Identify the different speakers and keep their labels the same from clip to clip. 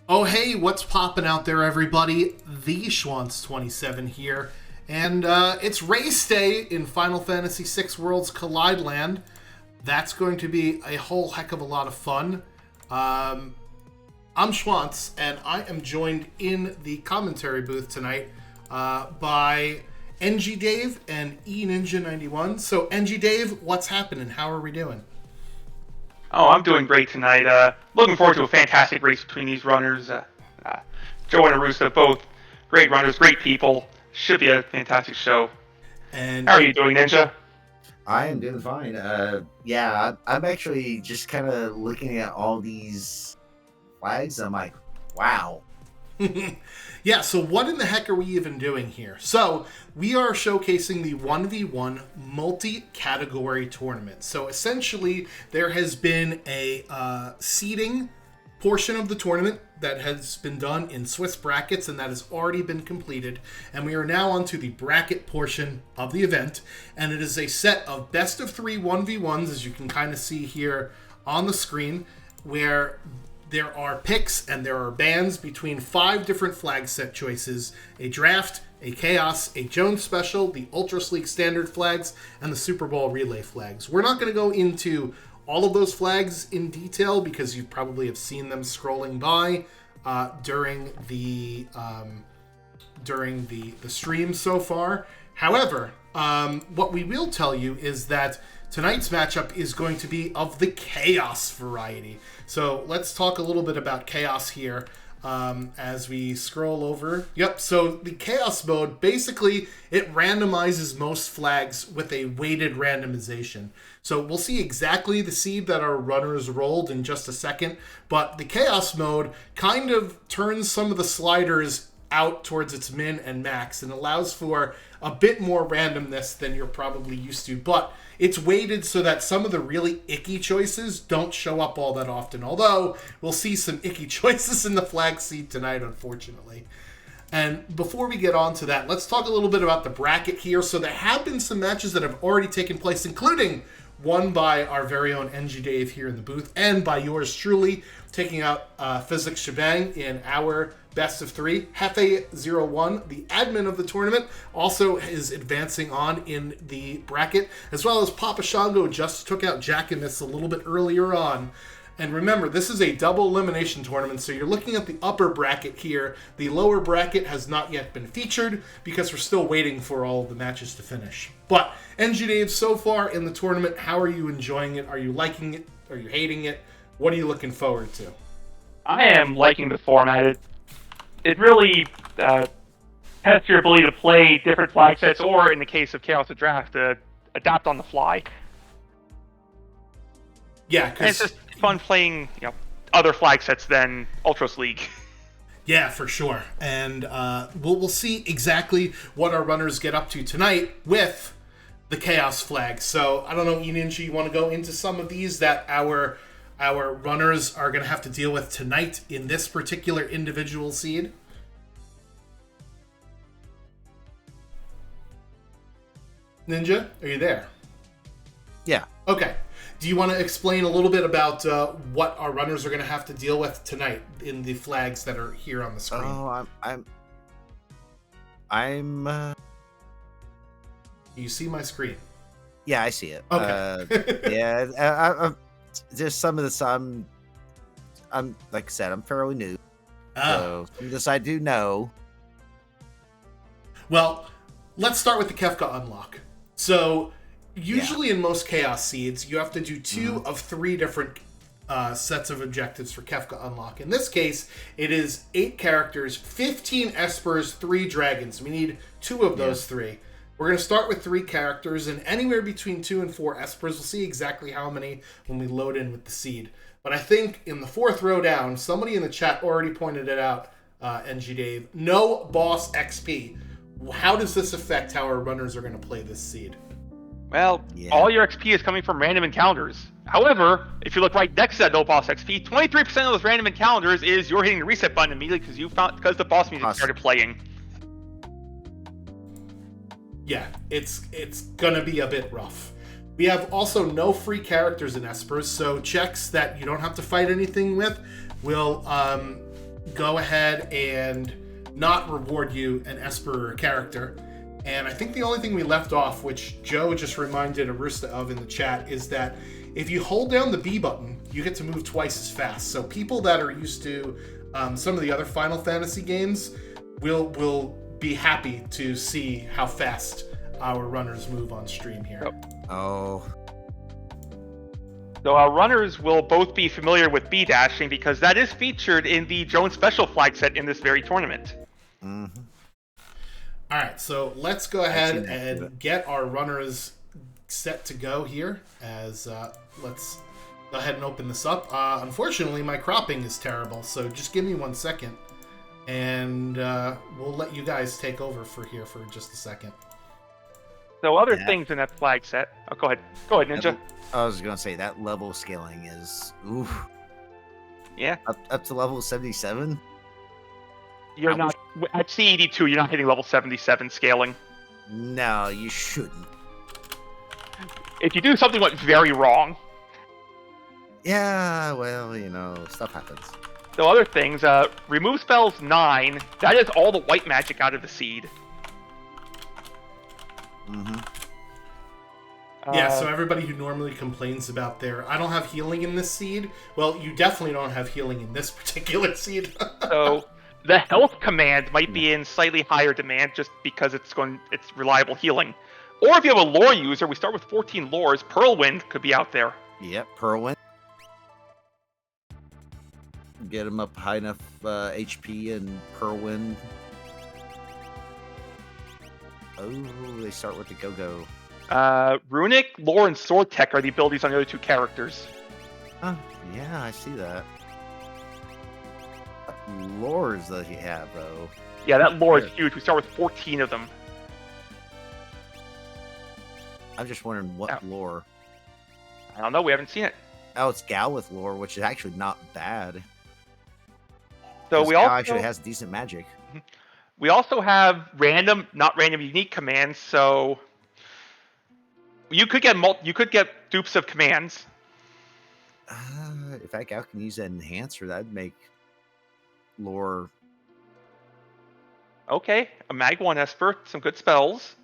Speaker 1: Oh, hey, what's popping out there, everybody? The Schwantz27 here. And it's race day in Final Fantasy VI Worlds Collide Land. That's going to be a whole heck of a lot of fun. I'm Schwantz, and I am joined in the commentary booth tonight by NG Dave and E Ninja 91. So, NG Dave, what's happening? How are we doing?
Speaker 2: Oh, I'm doing great tonight. Looking forward to a fantastic race between these runners. Joe and Arusta, both great runners, great people. Should be a fantastic show.
Speaker 1: And
Speaker 2: how are you doing, Ninja?
Speaker 3: I am doing fine. I'm actually just kind of looking at all these flags. I'm like, wow.
Speaker 1: Yeah, so what in the heck are we even doing here? So, we are showcasing the 1v1 multi-category tournament. So, essentially, there has been a seeding portion of the tournament that has been done in Swiss brackets, and that has already been completed. And we are now on to the bracket portion of the event, and it is a set of best of 3 1v1s, as you can kind of see here on the screen, where there are picks and there are bans between 5 different flag set choices: a draft, a chaos, a Jones special, the Ultra Sleek standard flags, and the Super Bowl relay flags. We're not going to go into all of those flags in detail because you probably have seen them scrolling by during the stream so far. However, what we will tell you is that tonight's matchup is going to be of the Chaos variety. So let's talk a little bit about Chaos here as we scroll over. Yep, so the Chaos mode, basically, it randomizes most flags with a weighted randomization. So we'll see exactly the seed that our runners rolled in just a second, but the Chaos mode kind of turns some of the sliders out towards its min and max and allows for a bit more randomness than you're probably used to, but it's weighted so that some of the really icky choices don't show up all that often, although we'll see some icky choices in the flag seed tonight, unfortunately. And before we get on to that, let's talk a little bit about the bracket here. So there have been some matches that have already taken place, including one by our very own NG Dave here in the booth, and by yours truly, taking out Physics Shebang in our best of 3. Hefe01, the admin of the tournament, also is advancing on in the bracket, as well as Papa Shango just took out Jackamus a little bit earlier on. And remember, this is a double elimination tournament, so you're looking at the upper bracket here. The lower bracket has not yet been featured because we're still waiting for all of the matches to finish. But, NG Dave, so far in the tournament, how are you enjoying it? Are you liking it? Are you hating it? What are you looking forward to?
Speaker 2: I am liking the format. It really tests your ability to play different flag sets, or in the case of Chaos the Draft, adapt on the fly.
Speaker 1: Yeah,
Speaker 2: and it's just fun playing, other flag sets than Ultros League.
Speaker 1: Yeah, for sure. And we'll see exactly what our runners get up to tonight with the Chaos flag. So, I don't know, Ninja, you want to go into some of these that our runners are going to have to deal with tonight in this particular individual seed? Ninja, are you there?
Speaker 3: Yeah.
Speaker 1: Okay. Do you want to explain a little bit about what our runners are going to have to deal with tonight in the flags that are here on the screen?
Speaker 3: Oh, I'm
Speaker 1: You see my screen?
Speaker 3: Yeah, I see it.
Speaker 1: Okay.
Speaker 3: I'm just some of this. I'm like I said, I'm fairly new. So some of this I do know.
Speaker 1: Well, let's start with the Kefka unlock. So, usually in most Chaos seeds, you have to do 2 of 3 different sets of objectives for Kefka unlock. In this case, it is 8 characters, 15 Espers, 3 dragons. We need 2 of those 3. We're going to start with 3 characters, and anywhere between 2 and 4 Espers. We'll see exactly how many when we load in with the seed. But I think in the 4th row down, somebody in the chat already pointed it out, NG Dave. No boss XP. How does this affect how our runners are going to play this seed?
Speaker 2: Well, all your XP is coming from random encounters. However, if you look right next to that no boss XP, 23% of those random encounters is you're hitting the reset button immediately because the boss music started playing.
Speaker 1: Yeah, it's gonna be a bit rough. We have also no free characters in Espers, so checks that you don't have to fight anything with will go ahead and not reward you an Esper character. And I think the only thing we left off, which Joe just reminded Arusta of in the chat, is that if you hold down the B button, you get to move twice as fast. So people that are used to some of the other Final Fantasy games will be happy to see how fast our runners move on stream here.
Speaker 3: Oh.
Speaker 2: So our runners will both be familiar with B dashing because that is featured in the Jones Special flag set in this very tournament.
Speaker 3: Mm-hmm.
Speaker 1: All right, so let's go ahead and get our runners set to go here. As let's go ahead and open this up. Unfortunately, my cropping is terrible, so just give me 1 second, and we'll let you guys take over for just a second.
Speaker 2: So other things in that flag set. Oh, go ahead, Ninja.
Speaker 3: I was gonna say that level scaling is oof.
Speaker 2: Yeah.
Speaker 3: Up to level 77.
Speaker 2: You're not at C82. You're not hitting level 77 scaling.
Speaker 3: No, you shouldn't.
Speaker 2: If you do, something went very wrong.
Speaker 3: Yeah, well, stuff happens.
Speaker 2: So other things, remove spells 9. That is all the white magic out of the seed.
Speaker 3: Mm-hmm.
Speaker 1: Yeah, so everybody who normally complains about I don't have healing in this seed, well, you definitely don't have healing in this particular seed.
Speaker 2: So the health command might be in slightly higher demand just because it's reliable healing. Or if you have a lore user, we start with 14 lores, Pearlwind could be out there.
Speaker 3: Yep, Pearlwind. Get him up high enough HP and Pearlwind. Oh, they start with the Go-Go.
Speaker 2: Runic, Lore, and Sword Tech are the abilities on the other two characters.
Speaker 3: Huh, yeah, I see that. Lores that you have, though.
Speaker 2: Yeah, that lore is huge. We start with 14 of them.
Speaker 3: I'm just wondering what lore.
Speaker 2: I don't know. We haven't seen it.
Speaker 3: Oh, it's Galwith lore, which is actually not bad.
Speaker 2: So we
Speaker 3: also actually has decent magic.
Speaker 2: We also have not random, unique commands. So you could get dupes of commands.
Speaker 3: If that gal can use that enhancer, that'd make lore.
Speaker 2: Okay, a Mag 1 Esper, some good spells.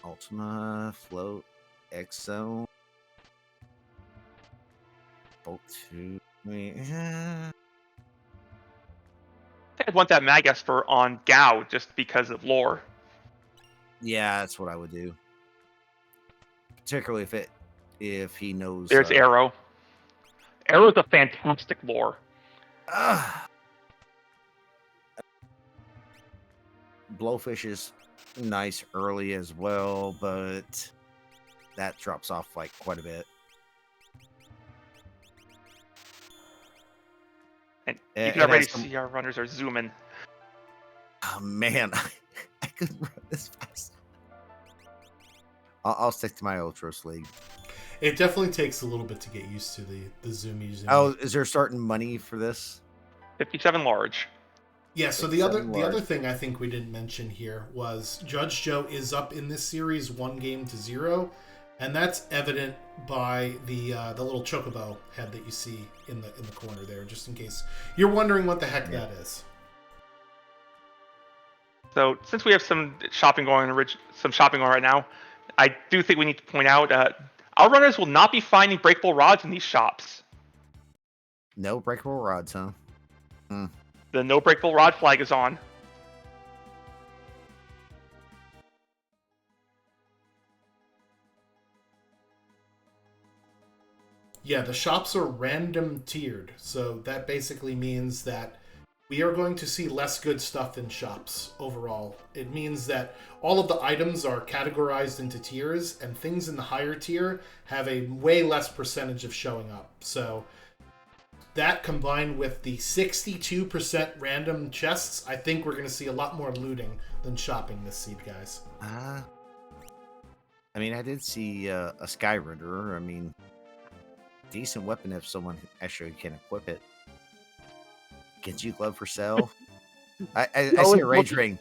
Speaker 3: Ultima, Float, Exo, Bolt 2.
Speaker 2: I'd want that Mag Esper on Gao just because of lore.
Speaker 3: Yeah, that's what I would do. Particularly if he knows.
Speaker 2: There's Arrow. Arrow's a fantastic lore.
Speaker 3: Blowfish is nice early as well, but that drops off quite a bit.
Speaker 2: And you can already see our runners are zooming.
Speaker 3: Oh man, I couldn't run this fast. I'll stick to my Ultros League.
Speaker 1: It definitely takes a little bit to get used to the zoomy.
Speaker 3: Oh, is there starting money for this?
Speaker 2: 57 large.
Speaker 1: Yeah, so the other thing I think we didn't mention here was Judge Joe is up in this series 1-0, and that's evident by the little chocobo head that you see in the corner there, just in case you're wondering what the heck that is.
Speaker 2: So since we have some shopping going right now, I do think we need to point out our runners will not be finding breakable rods in these shops.
Speaker 3: No breakable rods, huh?
Speaker 2: The no breakable rod flag is on.
Speaker 1: Yeah, the shops are random tiered, so that basically means that we are going to see less good stuff in shops overall. It means that all of the items are categorized into tiers, and things in the higher tier have a way less percentage of showing up. So that combined with the 62% random chests, I think we're going to see a lot more looting than shopping this seed, guys.
Speaker 3: I mean, I did see a Skyrider. I mean, decent weapon if someone actually can equip it. Genji glove for sale. I see a rage ring.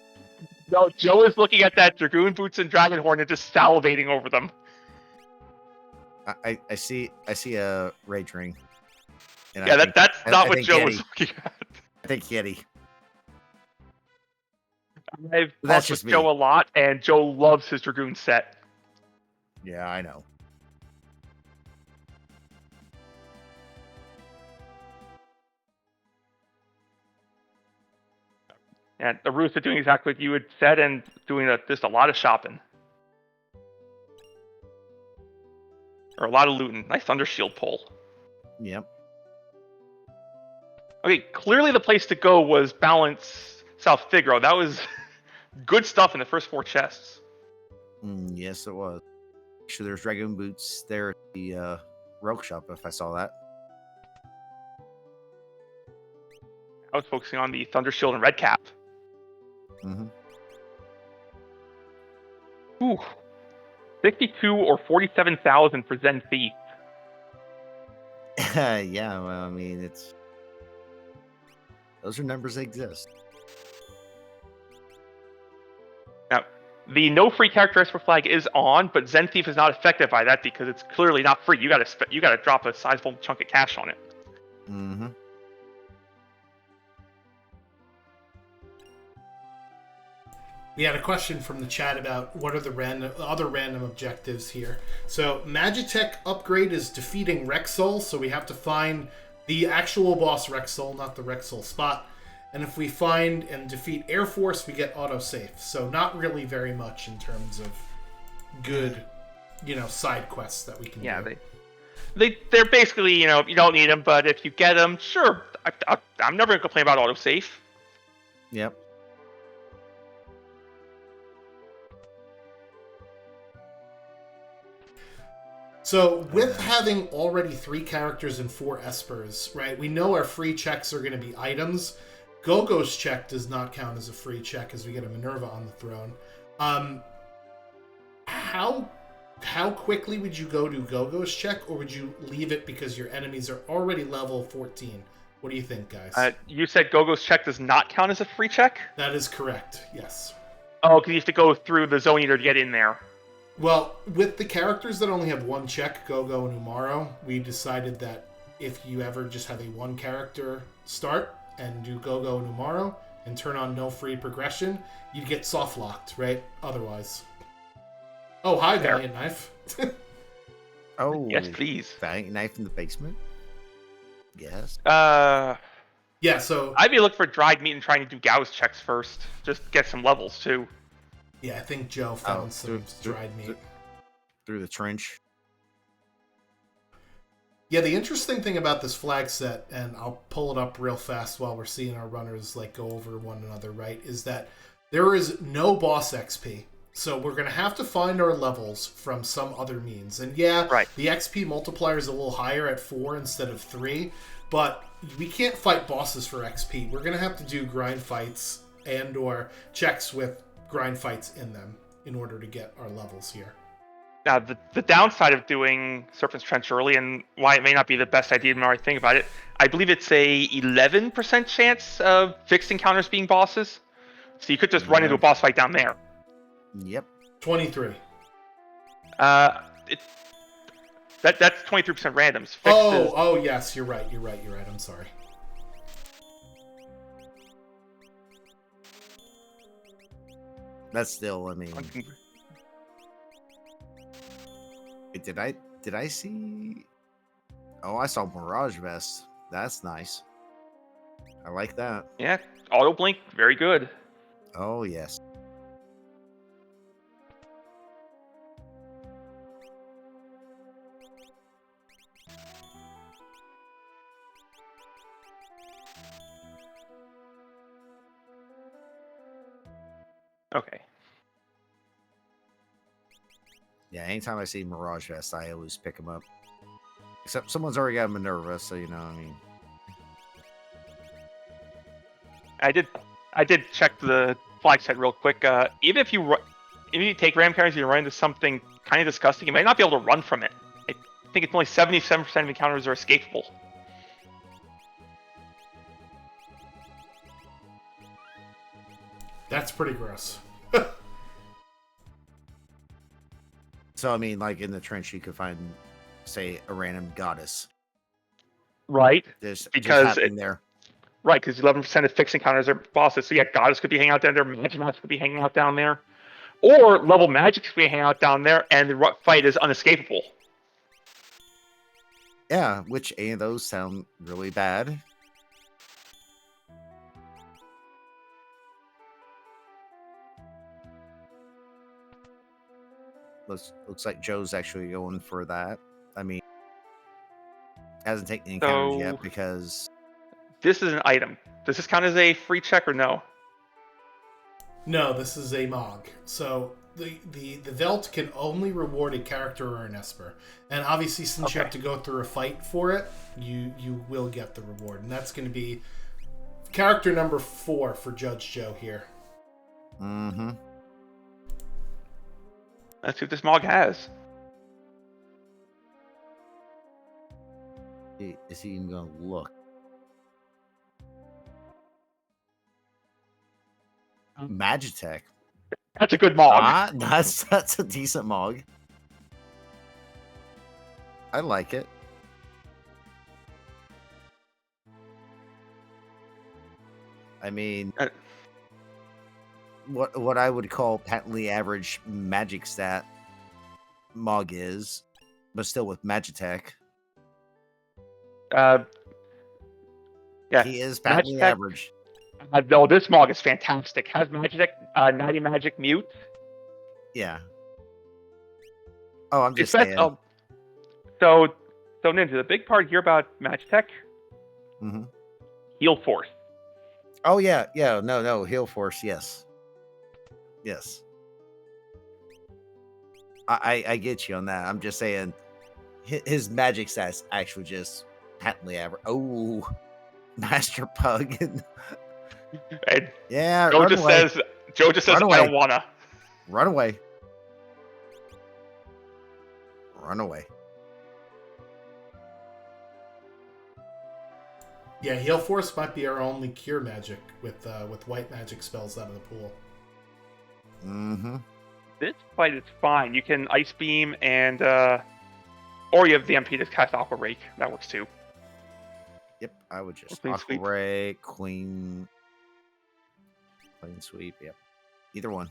Speaker 2: No, Joe is looking at that Dragoon boots and Dragon Horn and just salivating over them.
Speaker 3: I see a rage ring. And
Speaker 2: yeah, that's not what Joe was looking at.
Speaker 3: I think Yeti.
Speaker 2: I've
Speaker 3: That's
Speaker 2: talked
Speaker 3: just
Speaker 2: with
Speaker 3: me.
Speaker 2: Joe a lot, and Joe loves his Dragoon set.
Speaker 3: Yeah, I know.
Speaker 2: And Arusta doing exactly what you had said and doing just a lot of shopping. Or a lot of looting. Nice Thunder Shield pull.
Speaker 3: Yep.
Speaker 2: Okay, clearly the place to go was Balance South Figaro. That was good stuff in the first 4 chests.
Speaker 3: Yes, it was. Actually, there's Dragoon boots there at the Rogue Shop, if I saw that.
Speaker 2: I was focusing on the Thunder Shield and Red Cap.
Speaker 3: Mm-hmm.
Speaker 2: Ooh. 62 or 47,000 for Zen Thief.
Speaker 3: Yeah, well, I mean, those are numbers that exist.
Speaker 2: Now, the no free character expert flag is on, but Zen Thief is not affected by that because it's clearly not free. You gotta drop a sizable chunk of cash on it.
Speaker 3: Mm-hmm.
Speaker 1: We had a question from the chat about what are the other random objectives here. So Magitech upgrade is defeating Rexol, so we have to find the actual boss Rexol, not the Rexol spot. And if we find and defeat Air Force, we get autosave. So not really very much in terms of good, side quests that we can do.
Speaker 2: They're basically, you don't need them, but if you get them, sure. I'm never gonna complain about autosave.
Speaker 3: Yep.
Speaker 1: So, with having already 3 characters and 4 espers, right, we know our free checks are going to be items. Gogo's check does not count as a free check as we get a Minerva on the throne. How quickly would you go to Gogo's check, or would you leave it because your enemies are already level 14? What do you think, guys?
Speaker 2: You said Gogo's check does not count as a free check?
Speaker 1: That is correct, yes.
Speaker 2: Oh, because you have to go through the Zone Eater to get in there.
Speaker 1: Well, with the characters that only have 1 check, Gogo and Umaro, we decided that if you ever just have a 1 character start and do Gogo and Umaro and turn on no free progression, you'd get soft locked, right? Otherwise. Oh, hi,
Speaker 2: Fair.
Speaker 1: Valiant Knife.
Speaker 2: Oh, yes, please.
Speaker 3: Valiant Knife in the basement? Yes.
Speaker 1: Yeah, so...
Speaker 2: I'd be looking for dried meat and trying to do Gao's checks first. Just get some levels, too.
Speaker 1: Yeah, I think Joe found some dried meat.
Speaker 3: Through the trench.
Speaker 1: Yeah, the interesting thing about this flag set, and I'll pull it up real fast while we're seeing our runners go over one another, right, is that there is no boss XP. So we're going to have to find our levels from some other means. And yeah,
Speaker 2: right.
Speaker 1: The XP multiplier is a little higher at 4 instead of 3, but we can't fight bosses for XP. We're going to have to do grind fights and or checks with grind fights in them in order to get our levels here.
Speaker 2: Now, the downside of doing Serpent's Trench early, and why it may not be the best idea the more I think about it, I believe it's a 11% chance of fixed encounters being bosses. So you could just run into a boss fight down there.
Speaker 3: Yep.
Speaker 1: 23.
Speaker 2: That's 23% randoms.
Speaker 1: Oh, yes, you're right. I'm sorry.
Speaker 3: That's still, I mean... Wait, did I see... Oh, I saw Mirage Vest. That's nice. I like that.
Speaker 2: Yeah, auto blink, very good.
Speaker 3: Oh, yes.
Speaker 2: Okay.
Speaker 3: Yeah, anytime I see Mirage Vest, I always pick them up. Except someone's already got Minerva, so I mean...
Speaker 2: I did check the flag set real quick. Even if you take ram carriers and you run into something kind of disgusting, you might not be able to run from it. I think it's only 77% of encounters are escapable.
Speaker 1: That's pretty gross.
Speaker 3: So, I mean, like in the trench, you could find, say, a random goddess.
Speaker 2: Right.
Speaker 3: Just
Speaker 2: because
Speaker 3: happening there.
Speaker 2: Right, because 11% of fixed encounters are bosses. So yeah, goddess could be hanging out down there, magic mouse could be hanging out down there, or level magic could be hanging out down there, and the fight is unescapable.
Speaker 3: Yeah, which any of those sound really bad. Looks like Joe's actually going for that. I mean, hasn't taken the encounters yet
Speaker 2: So
Speaker 3: because
Speaker 2: this is an item. Does this count as a free check or no?
Speaker 1: No, this is a Mog. So the Velt can only reward a character or an Esper. And obviously, since you
Speaker 2: Okay.
Speaker 1: have to go through a fight for it, you will get the reward. And that's going to be character number 4 for Judge Joe here.
Speaker 3: mm-hmm.
Speaker 2: Let's see what this Mog has.
Speaker 3: Is he even gonna look? Magitech.
Speaker 2: That's a good Mog.
Speaker 3: That's a decent Mog. I like it. I mean, what I would call patently average magic stat Mog is, but still with Magitech.
Speaker 2: Yeah.
Speaker 3: He is patently
Speaker 2: Magitech-
Speaker 3: average.
Speaker 2: No, this Mog is fantastic. Has Magic, 90 Magic Mute.
Speaker 3: Yeah. Oh, I'm just
Speaker 2: Except,
Speaker 3: saying.
Speaker 2: so Ninja, the big part here about Magitech,
Speaker 3: Mhm.
Speaker 2: Heal Force.
Speaker 3: Oh yeah, no, Heal Force, yes. I get you on that. I'm just saying his magic stats actually just patently average. Oh, Master Pug.
Speaker 2: And
Speaker 3: Yeah,
Speaker 2: Joe
Speaker 3: run
Speaker 2: just
Speaker 3: away.
Speaker 2: says, I
Speaker 3: Run away.
Speaker 2: don't wanna.
Speaker 3: Run away. Run away.
Speaker 1: Yeah, Heal Force might be our only cure magic with white magic spells out of the pool.
Speaker 3: Mm-hmm.
Speaker 2: This fight is fine. You can Ice Beam and, or you have the MP to cast Aqua Rake. That works too.
Speaker 3: Yep, I would just
Speaker 2: Clean
Speaker 3: Aqua
Speaker 2: Sweep.
Speaker 3: Ray, Clean Sweep, yep. Either one.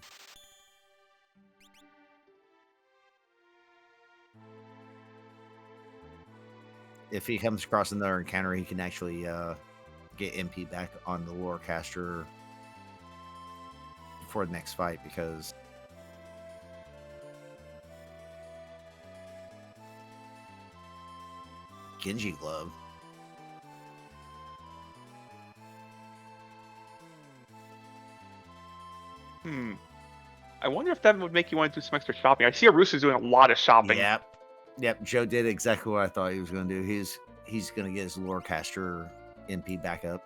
Speaker 3: If he comes across another encounter, he can actually get MP back on the lore caster for the next fight because Genji Glove.
Speaker 2: I wonder if that would make you want to do some extra shopping. I see Arusta's doing a lot of shopping.
Speaker 3: Yep. Joe did exactly what I thought he was going to do. He's going to get his lore caster MP back up.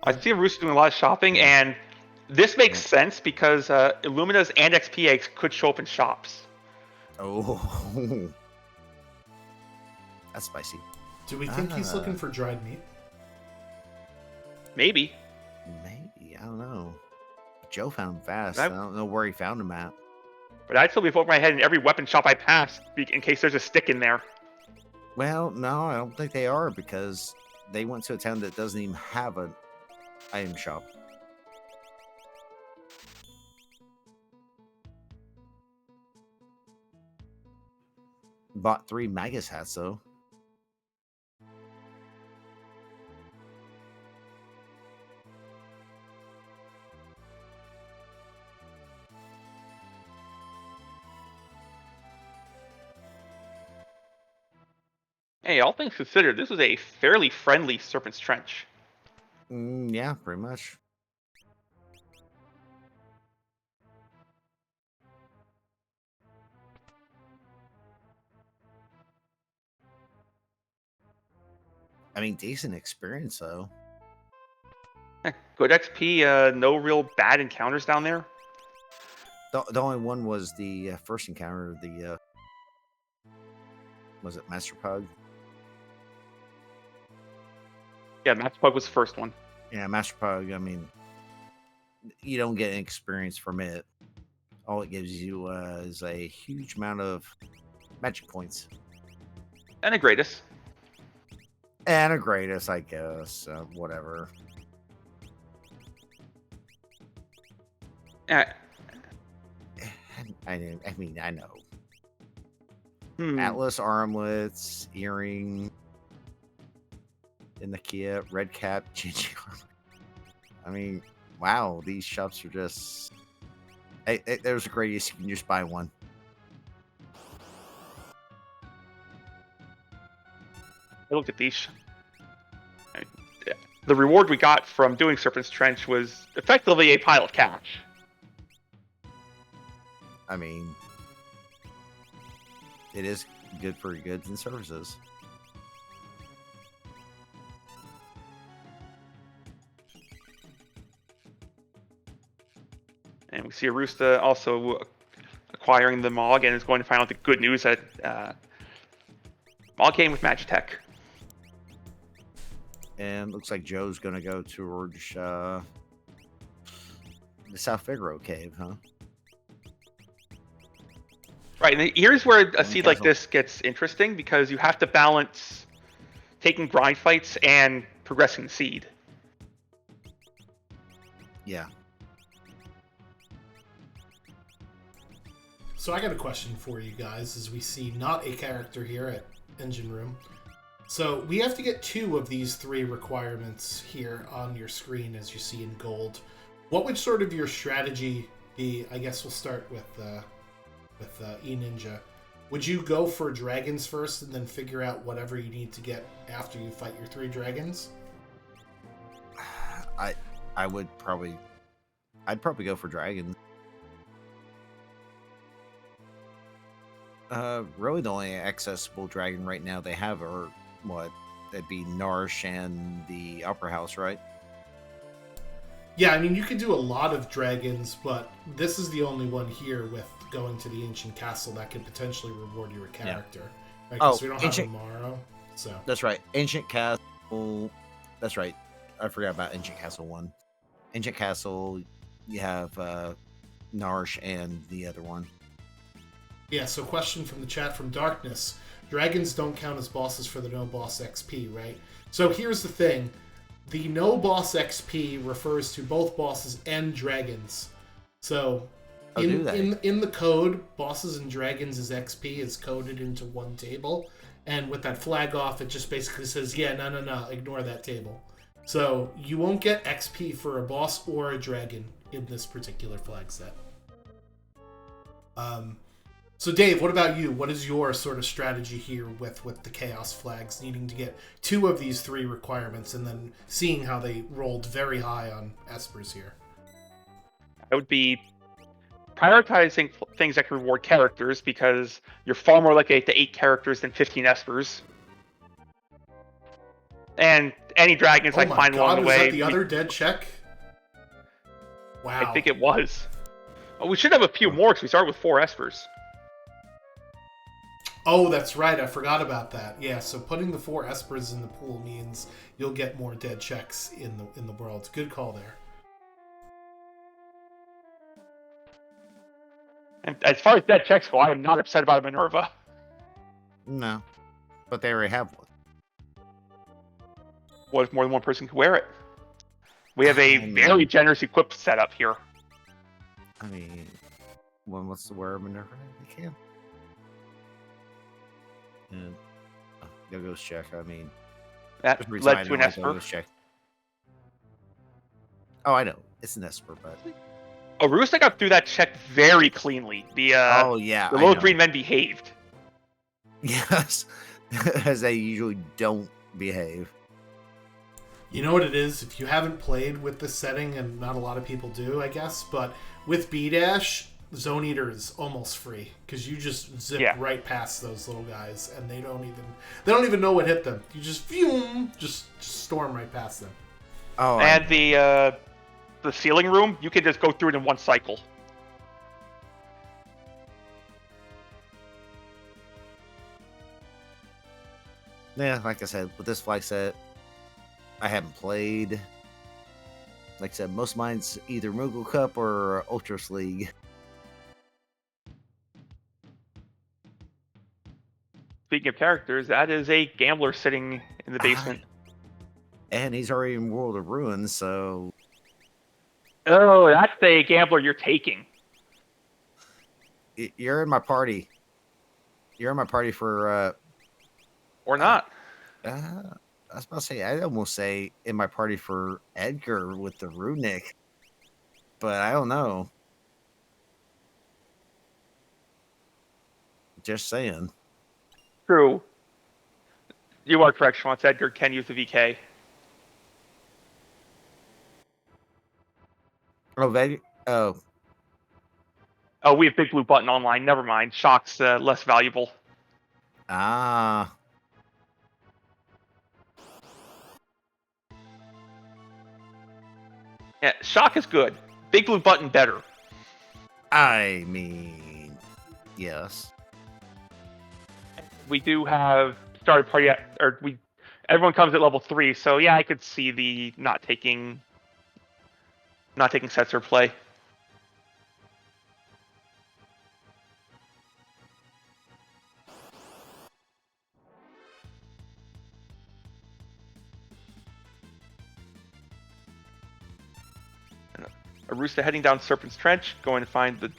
Speaker 2: I see Arusta doing a lot of shopping, and this makes sense because Illumina's and XP eggs could show up in shops.
Speaker 3: Oh, that's spicy.
Speaker 1: Do we think he's looking for dried meat?
Speaker 2: Maybe.
Speaker 3: Maybe, I don't know. Joe found him fast.
Speaker 2: I-
Speaker 3: I don't know where he found him at.
Speaker 2: But I'd still be over my head in every weapon shop I pass in case there's a stick in there.
Speaker 3: Well, no, I don't think they are because they went to a town that doesn't even have an item shop. Bought 3 Magus hats though.
Speaker 2: Hey, all things considered, this was a fairly friendly Serpent's Trench.
Speaker 3: Yeah, pretty much. I mean, decent experience though.
Speaker 2: Good XP, no real bad encounters down there.
Speaker 3: The only one was the first encounter. The was it Master Pug?
Speaker 2: Yeah, Master Pug was the first one.
Speaker 3: Yeah, Master Pug. I mean, you don't get any experience from it. All it gives you is a huge amount of magic points.
Speaker 2: And a Greatest.
Speaker 3: And a greatest, I guess. Whatever.
Speaker 2: Uh,
Speaker 3: I mean, I know.
Speaker 2: hmm.
Speaker 3: Atlas armlets, earring, in the Kia, red cap, GG armor. I mean, wow, these shops are just. Hey, there's a greatest. You can just buy one.
Speaker 2: I looked at these. I mean, the reward we got from doing Serpent's Trench was effectively a pile of cash.
Speaker 3: I mean, it is good for goods and services.
Speaker 2: And we see Arusta also acquiring the Mog and is going to find out the good news that Mog came with Magitech.
Speaker 3: And looks like Joe's going to go towards the South Figaro cave, huh?
Speaker 2: Right, and here's where a seed like
Speaker 3: Castle.
Speaker 2: this gets interesting, because you have to balance taking grind fights and progressing the seed.
Speaker 3: Yeah.
Speaker 1: So I got a question for you guys, as we see not a character here at Engine Room. So we have to get 2 of these 3 requirements here on your screen, as you see in gold. What would sort of your strategy be? I guess we'll start with E-Ninja. Would you go for dragons first and then figure out whatever you need to get after you fight your 3 dragons?
Speaker 3: I'd probably go for dragon. Really the only accessible dragon right now they have are what? That'd be Nourish and the Opera House, right?
Speaker 1: Yeah, I mean, you could do a lot of dragons, but this is the only one here with going to the Ancient Castle that could potentially reward you a character. Right? Because we don't have tomorrow, so...
Speaker 3: That's right. Ancient Castle... That's right. I forgot about Ancient Castle 1. Ancient Castle, you have Nourish and the other one.
Speaker 1: Yeah, so question from the chat from Darkness. Dragons don't count as bosses for the no boss XP, right? So here's the thing. The no boss XP refers to both bosses and dragons. So in the code, bosses and dragons as XP is coded into one table. And with that flag off, it just basically says, yeah, no, ignore that table. So you won't get XP for a boss or a dragon in this particular flag set. So Dave, what about you? What is your sort of strategy here with the Chaos flags, needing to get 2 of these 3 requirements and then seeing how they rolled very high on Espers here?
Speaker 2: I would be prioritizing things that can reward characters, because you're far more likely to 8 characters than 15 Espers. And any dragons I find along the way...
Speaker 1: was that the other dead check? Wow.
Speaker 2: I think it was. Oh, we should have a few more, because we started with 4 Espers.
Speaker 1: Oh, that's right. I forgot about that. Yeah, so putting the 4 Espers in the pool means you'll get more dead checks in the world. Good call there.
Speaker 2: And as far as dead checks go, I am not upset about a Minerva.
Speaker 3: No. But they already have one.
Speaker 2: What if more than one person can wear it? We have a very generous equip setup here.
Speaker 3: I mean, one wants to wear a Minerva, they can. And Go-Go's check, I mean...
Speaker 2: That led to an Esper.
Speaker 3: Check. Oh, I know. It's an Esper, but...
Speaker 2: Arusta got through that check very cleanly. The little green men behaved.
Speaker 3: Yes. As they usually don't behave.
Speaker 1: You know what it is? If you haven't played with this setting, and not a lot of people do, I guess, but with B-Dash, Zone Eater is almost free, because you just zip right past those little guys, and they don't even know what hit them. You just storm right past them.
Speaker 2: Oh, and the ceiling room, you can just go through it in one cycle.
Speaker 3: Yeah, like I said, with this flag set, I haven't played. Like I said, most of mine's either Moogle Cup or Ultras League.
Speaker 2: Speaking of characters, that is a gambler sitting in the basement.
Speaker 3: And he's already in World of Ruin, so
Speaker 2: Oh, that's the gambler you're taking.
Speaker 3: you're in my party. You're in my party for
Speaker 2: Or not.
Speaker 3: I was about to say, I'd almost say in my party for Edgar with the Runic, but I don't know. Just saying.
Speaker 2: True. You are correct, Schwantz. Edgar can use the VK.
Speaker 3: Oh,
Speaker 2: Oh, we have Big Blue Button online. Never mind. Shock's less valuable.
Speaker 3: ah,
Speaker 2: Yeah, Shock is good. Big Blue Button better.
Speaker 3: I mean, yes.
Speaker 2: We do have started party at, or we everyone comes at level 3, so yeah, I could see the not taking sets or play. Arusta heading down Serpent's Trench, going to find the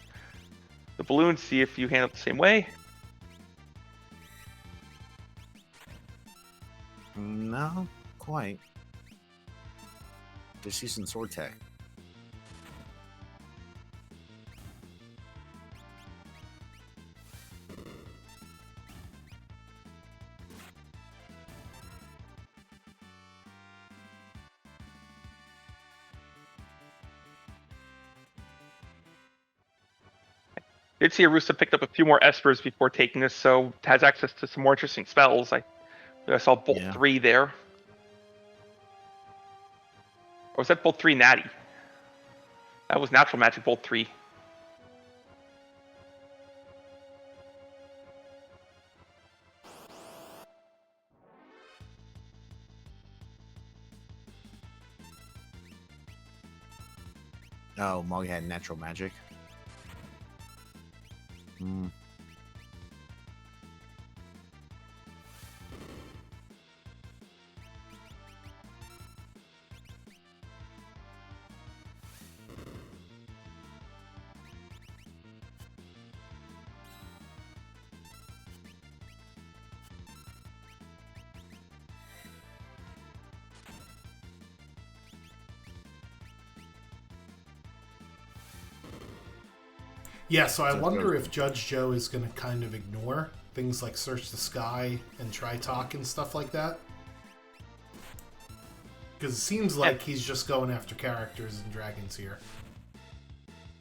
Speaker 2: balloon, see if you handle it the same way.
Speaker 3: No, quite. Just using sword tech.
Speaker 2: Did see Arusta picked up a few more Espers before taking this, so has access to some more interesting spells. I saw Bolt 3 there. Or was that Bolt 3 Natty? That was Natural Magic Bolt 3.
Speaker 3: Oh, Molly had natural magic. Hmm.
Speaker 1: Yeah, so I
Speaker 3: So
Speaker 1: wonder
Speaker 3: go-
Speaker 1: if Judge Joe is going to kind of ignore things like Search the Sky and Try Talk and stuff like that. Because it seems like he's just going after characters and dragons here.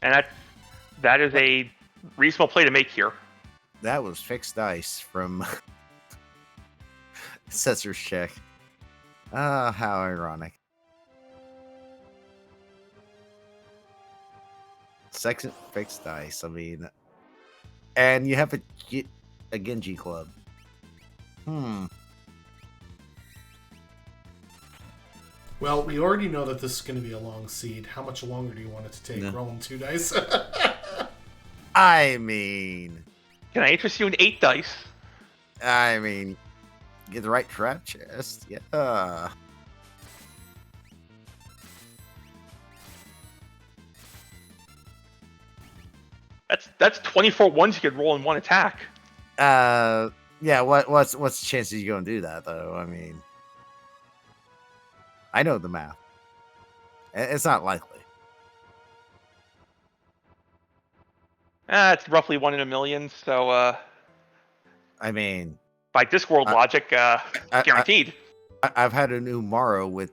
Speaker 2: And that is a reasonable play to make here.
Speaker 3: That was fixed dice from Setser's check. Ah, how ironic. Second fixed dice. I mean, and you have a Genji club.
Speaker 1: Well, we already know that this is going to be a long seed. How much longer do you want it to take?
Speaker 3: No.
Speaker 1: Rolling 2 dice?
Speaker 3: I mean,
Speaker 2: Can I interest you in 8 dice?
Speaker 3: get the right trap chest. Yeah.
Speaker 2: That's 24 ones you could roll in one attack.
Speaker 3: Yeah. What's the chances you gonna do that though? I mean, I know the math. It's not likely.
Speaker 2: It's roughly 1 in a million, so
Speaker 3: I mean,
Speaker 2: by Discworld logic, guaranteed.
Speaker 3: I've had a new Morrow with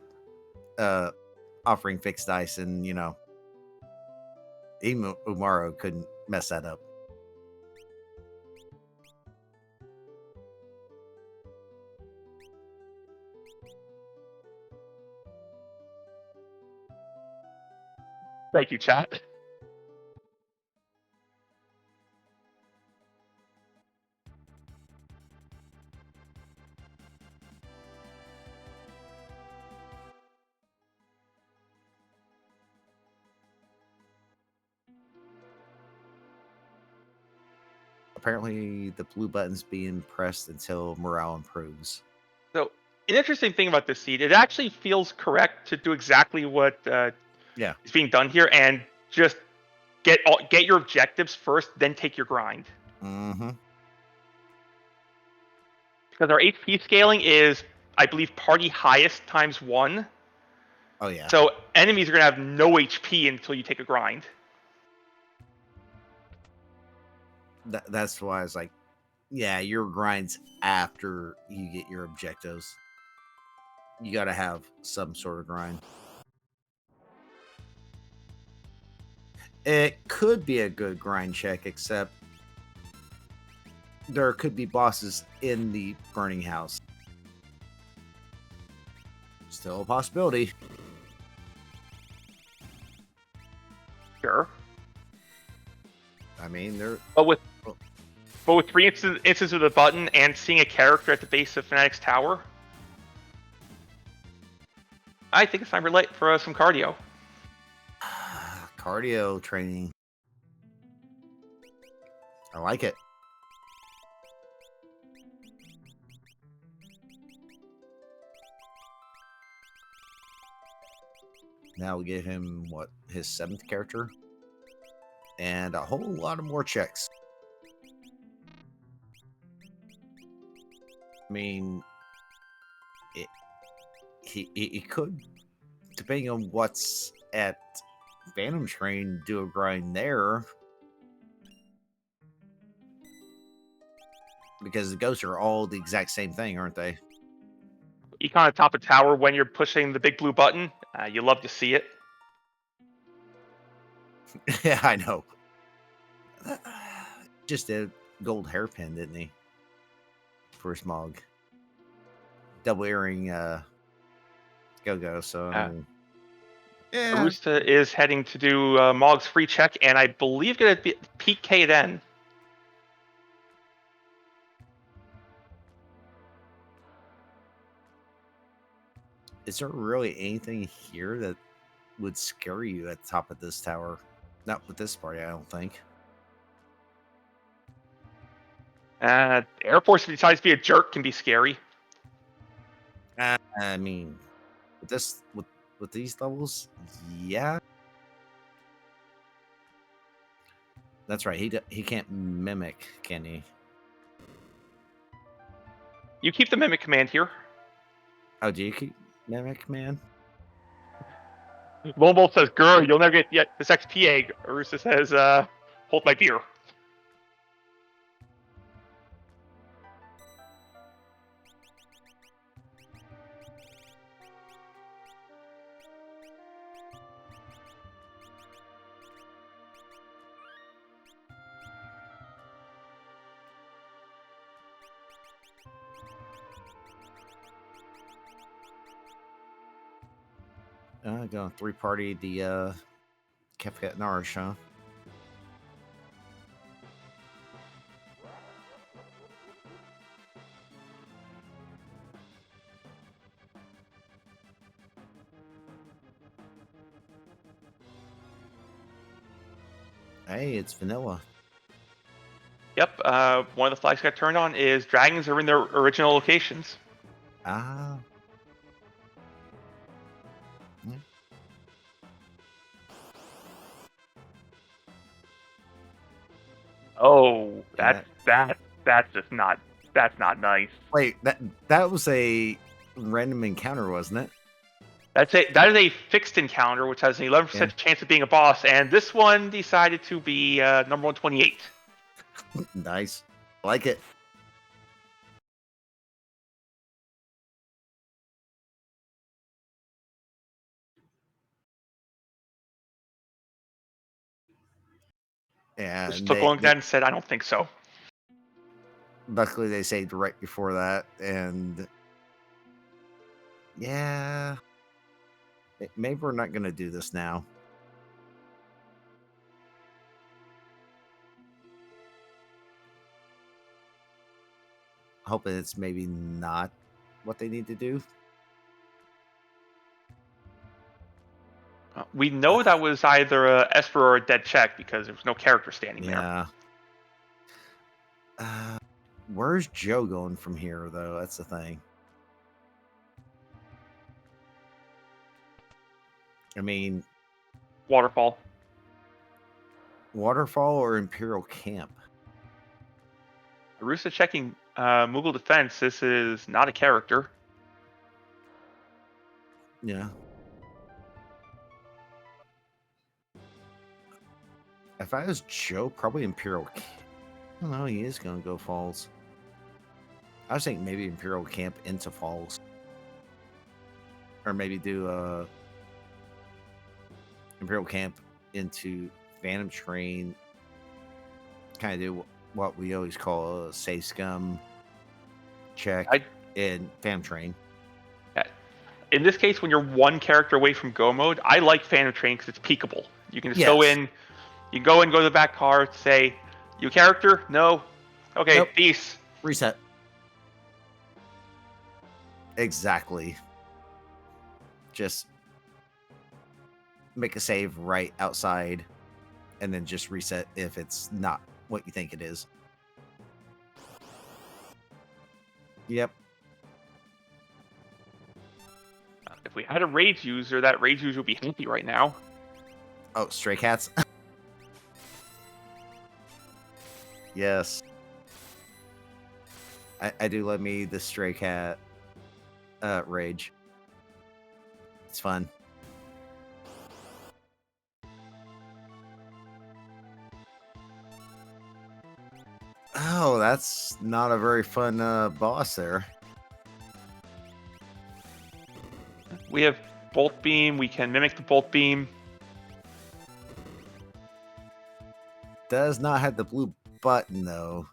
Speaker 3: offering fixed dice, and even Umaro couldn't mess that up.
Speaker 2: Thank you, chat.
Speaker 3: Apparently, the blue button's being pressed until morale improves.
Speaker 2: So An interesting thing about this seed, it actually feels correct to do exactly what
Speaker 3: Yeah.
Speaker 2: is being done here, and just get your objectives first, then take your grind.
Speaker 3: Mm-hmm.
Speaker 2: Because our HP scaling is, I believe, party highest times 1.
Speaker 3: Oh yeah.
Speaker 2: So enemies are gonna have no HP until you take a grind.
Speaker 3: That's why I was like, yeah, your grinds after you get your objectives. You got to have some sort of grind. It could be a good grind check, except there could be bosses in the burning house. Still a possibility.
Speaker 2: Sure.
Speaker 3: I mean, they're
Speaker 2: But with 3 instances of the button and seeing a character at the base of Fnatic's tower, I think it's time for some cardio.
Speaker 3: cardio training. I like it. Now we give him what, his 7th character, and a whole lot of more checks. I mean, he could, depending on what's at Phantom Train, do a grind there, because the ghosts are all the exact same thing, aren't they?
Speaker 2: Econ atop a tower when you're pushing the big blue button, you love to see it.
Speaker 3: Yeah, I know. Just a gold hairpin, didn't he? For Smog. Double earring go. So I mean, yeah.
Speaker 2: Arusta is heading to do Mog's free check, and I believe gonna be peak K then.
Speaker 3: Is there really anything here that would scare you at the top of this tower? Not with this party, I don't think.
Speaker 2: Air Force, if he decides to be a jerk, can be scary.
Speaker 3: I mean, with these levels, yeah. That's right. He can't mimic, can he?
Speaker 2: You keep the mimic command here.
Speaker 3: Oh, do you keep mimic, man?
Speaker 2: Lone says, "Girl, you'll never get yet this XP egg." Arusa says, "Hold my beer."
Speaker 3: Going 3-party the Kefka and Arusta, huh? Hey, it's vanilla.
Speaker 2: Yep. One of the flags got turned on is dragons are in their original locations.
Speaker 3: Ah. Yeah.
Speaker 2: Oh, that's just not nice.
Speaker 3: Wait, that was a random encounter, wasn't it?
Speaker 2: That is a fixed encounter, which has an 11% chance of being a boss, and this one decided to be number 128.
Speaker 3: Nice. Like it. Yeah.
Speaker 2: Just took a look at that and said, "I don't think so."
Speaker 3: Luckily, they saved right before that, and yeah, maybe we're not gonna do this now. Hoping it's maybe not what they need to do.
Speaker 2: We know that was either a Esper or a dead check because there was no character standing there.
Speaker 3: Yeah. Where's Joe going from here, though? That's the thing. I mean,
Speaker 2: Waterfall.
Speaker 3: Waterfall or Imperial Camp?
Speaker 2: Arusta checking Moogle Defense. This is not a character.
Speaker 3: Yeah. If I was Joe, probably Imperial Camp. I don't know, he is going to go Falls. I was thinking maybe Imperial Camp into Falls. Or maybe do Imperial Camp into Phantom Train. Kind of do what we always call a safe scum check in Phantom Train.
Speaker 2: In this case, when you're one character away from go mode, I like Phantom Train because it's peekable. You can just go in, you go to the back card, say, you character? No. Okay,
Speaker 3: Nope.
Speaker 2: peace.
Speaker 3: Reset. Exactly. Just make a save right outside and then just reset if it's not what you think it is. Yep.
Speaker 2: If we had a rage user, that rage user would be happy right now.
Speaker 3: Oh, Stray Cats? Yes. I do love me the Stray Cat rage. It's fun. Oh, that's not a very fun boss there.
Speaker 2: We have Bolt Beam. We can mimic the Bolt Beam.
Speaker 3: Does not have the blue button, though.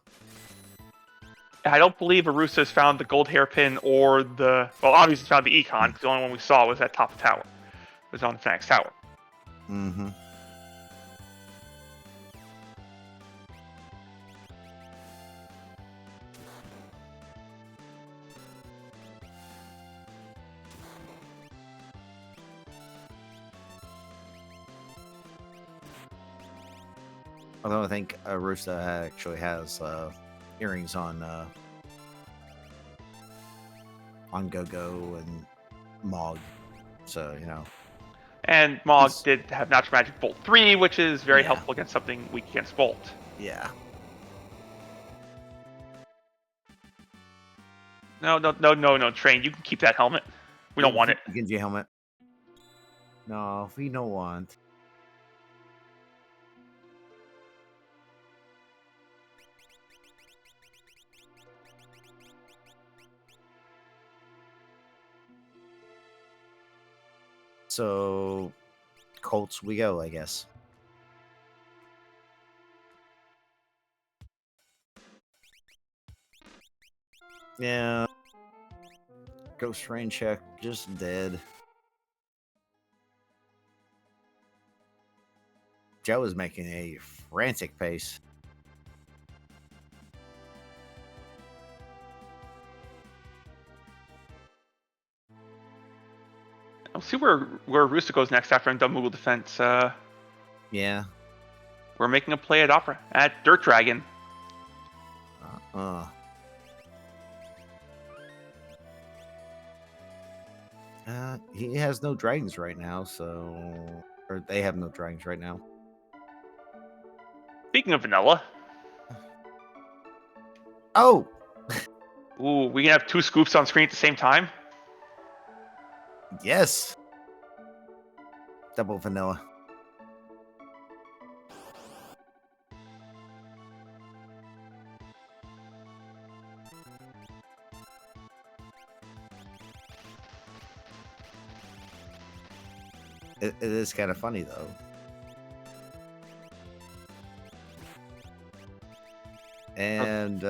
Speaker 2: I don't believe Arusta has found the gold hairpin or the... Well, obviously found the Econ, because the only one we saw was at top of tower. It was on the Phoenix Tower.
Speaker 3: Mm-hmm. Although I think Arusta actually has earrings on Go-Go and Mog. So, you know.
Speaker 2: And Mog did have Natural Magic Bolt 3, which is very
Speaker 3: Yeah.
Speaker 2: helpful against something weak against Bolt.
Speaker 3: Yeah.
Speaker 2: No, Train. You can keep that helmet. We don't want it.
Speaker 3: Genji helmet. No, we don't want. So, Colts we go, I guess. Yeah. Ghost Rain check, just dead. Joe is making a frantic pace.
Speaker 2: I'll see where Arusta goes next after I'm done Moogle Defense.
Speaker 3: Yeah.
Speaker 2: We're making a play at Dirt Dragon.
Speaker 3: He has no dragons right now, so... Or they have no dragons right now.
Speaker 2: Speaking of vanilla.
Speaker 3: Oh!
Speaker 2: Ooh, we can have two scoops on screen at the same time?
Speaker 3: Yes! Double vanilla. It is kind of funny, though. And,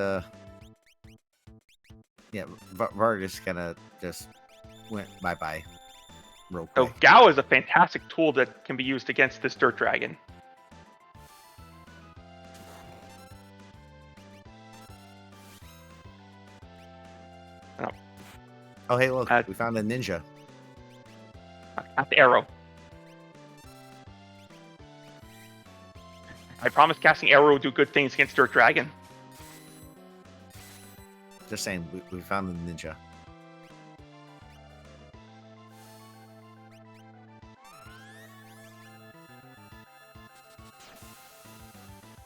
Speaker 3: yeah, Vargas kind of just went bye-bye real quick.
Speaker 2: So Gao is a fantastic tool that can be used against this Dirt Dragon.
Speaker 3: Oh, hey, look, we found a ninja.
Speaker 2: At the arrow. I promise casting arrow will do good things against Dirt Dragon.
Speaker 3: Just saying, we found the ninja.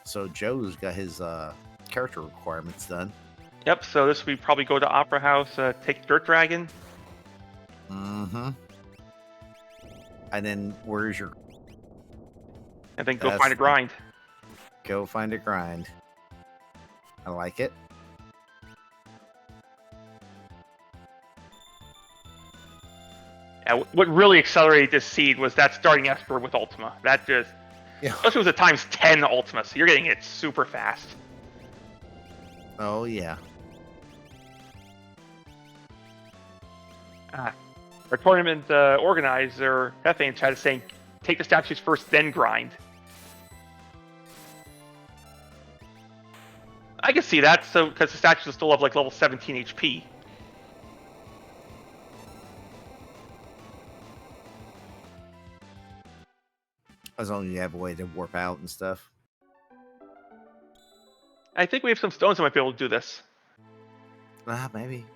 Speaker 3: So Joe's got his character requirements done.
Speaker 2: Yep, so this we probably go to Opera House, take Dirt Dragon.
Speaker 3: Mm-hmm. And then where's your...
Speaker 2: And then go
Speaker 3: That's
Speaker 2: find a grind.
Speaker 3: Go find a grind. I like it.
Speaker 2: Yeah, what really accelerated this seed was that starting Esper with Ultima. That just...
Speaker 3: Yeah.
Speaker 2: Especially with a times 10 Ultima, so you're getting it super fast.
Speaker 3: Oh, yeah.
Speaker 2: Our tournament organizer, Hefe in chat, is saying, take the statues first, then grind. I can see that, so because the statues still have like level 17 HP.
Speaker 3: As long as you have a way to warp out and stuff.
Speaker 2: I think we have some stones that might be able to do this.
Speaker 3: Maybe.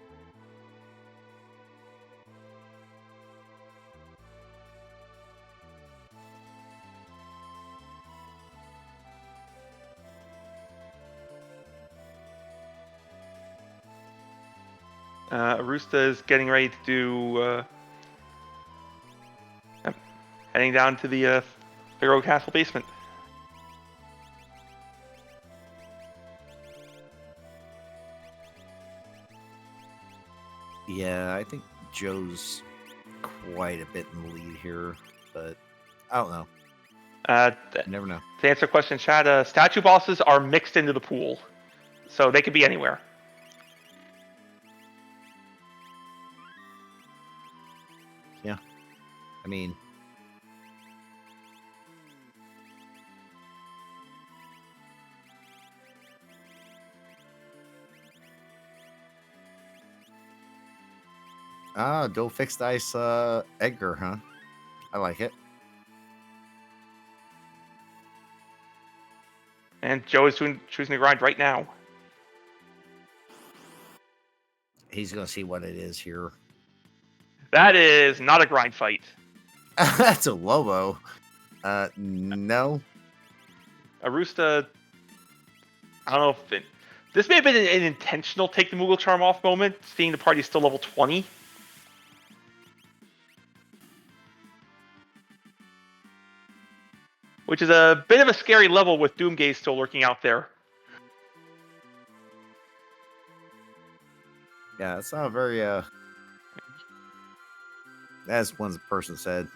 Speaker 2: Arusta is getting ready to do... heading down to the Pharaoh Castle basement.
Speaker 3: Yeah, I think Joe's quite a bit in the lead here, but I don't know. You never know.
Speaker 2: To answer a question in chat, statue bosses are mixed into the pool, so they could be anywhere.
Speaker 3: Yeah. I mean... dual fixed dice Edgar, huh? I like it.
Speaker 2: And Joe is choosing to grind right now.
Speaker 3: He's going to see what it is here.
Speaker 2: That is not a grind fight.
Speaker 3: That's a Lobo. No.
Speaker 2: Arusta, I don't know if it... This may have been an intentional take the Moogle Charm off moment, seeing the party still level 20. Which is a bit of a scary level with Doomgaze still lurking out there.
Speaker 3: Yeah, it's not very, as one person said,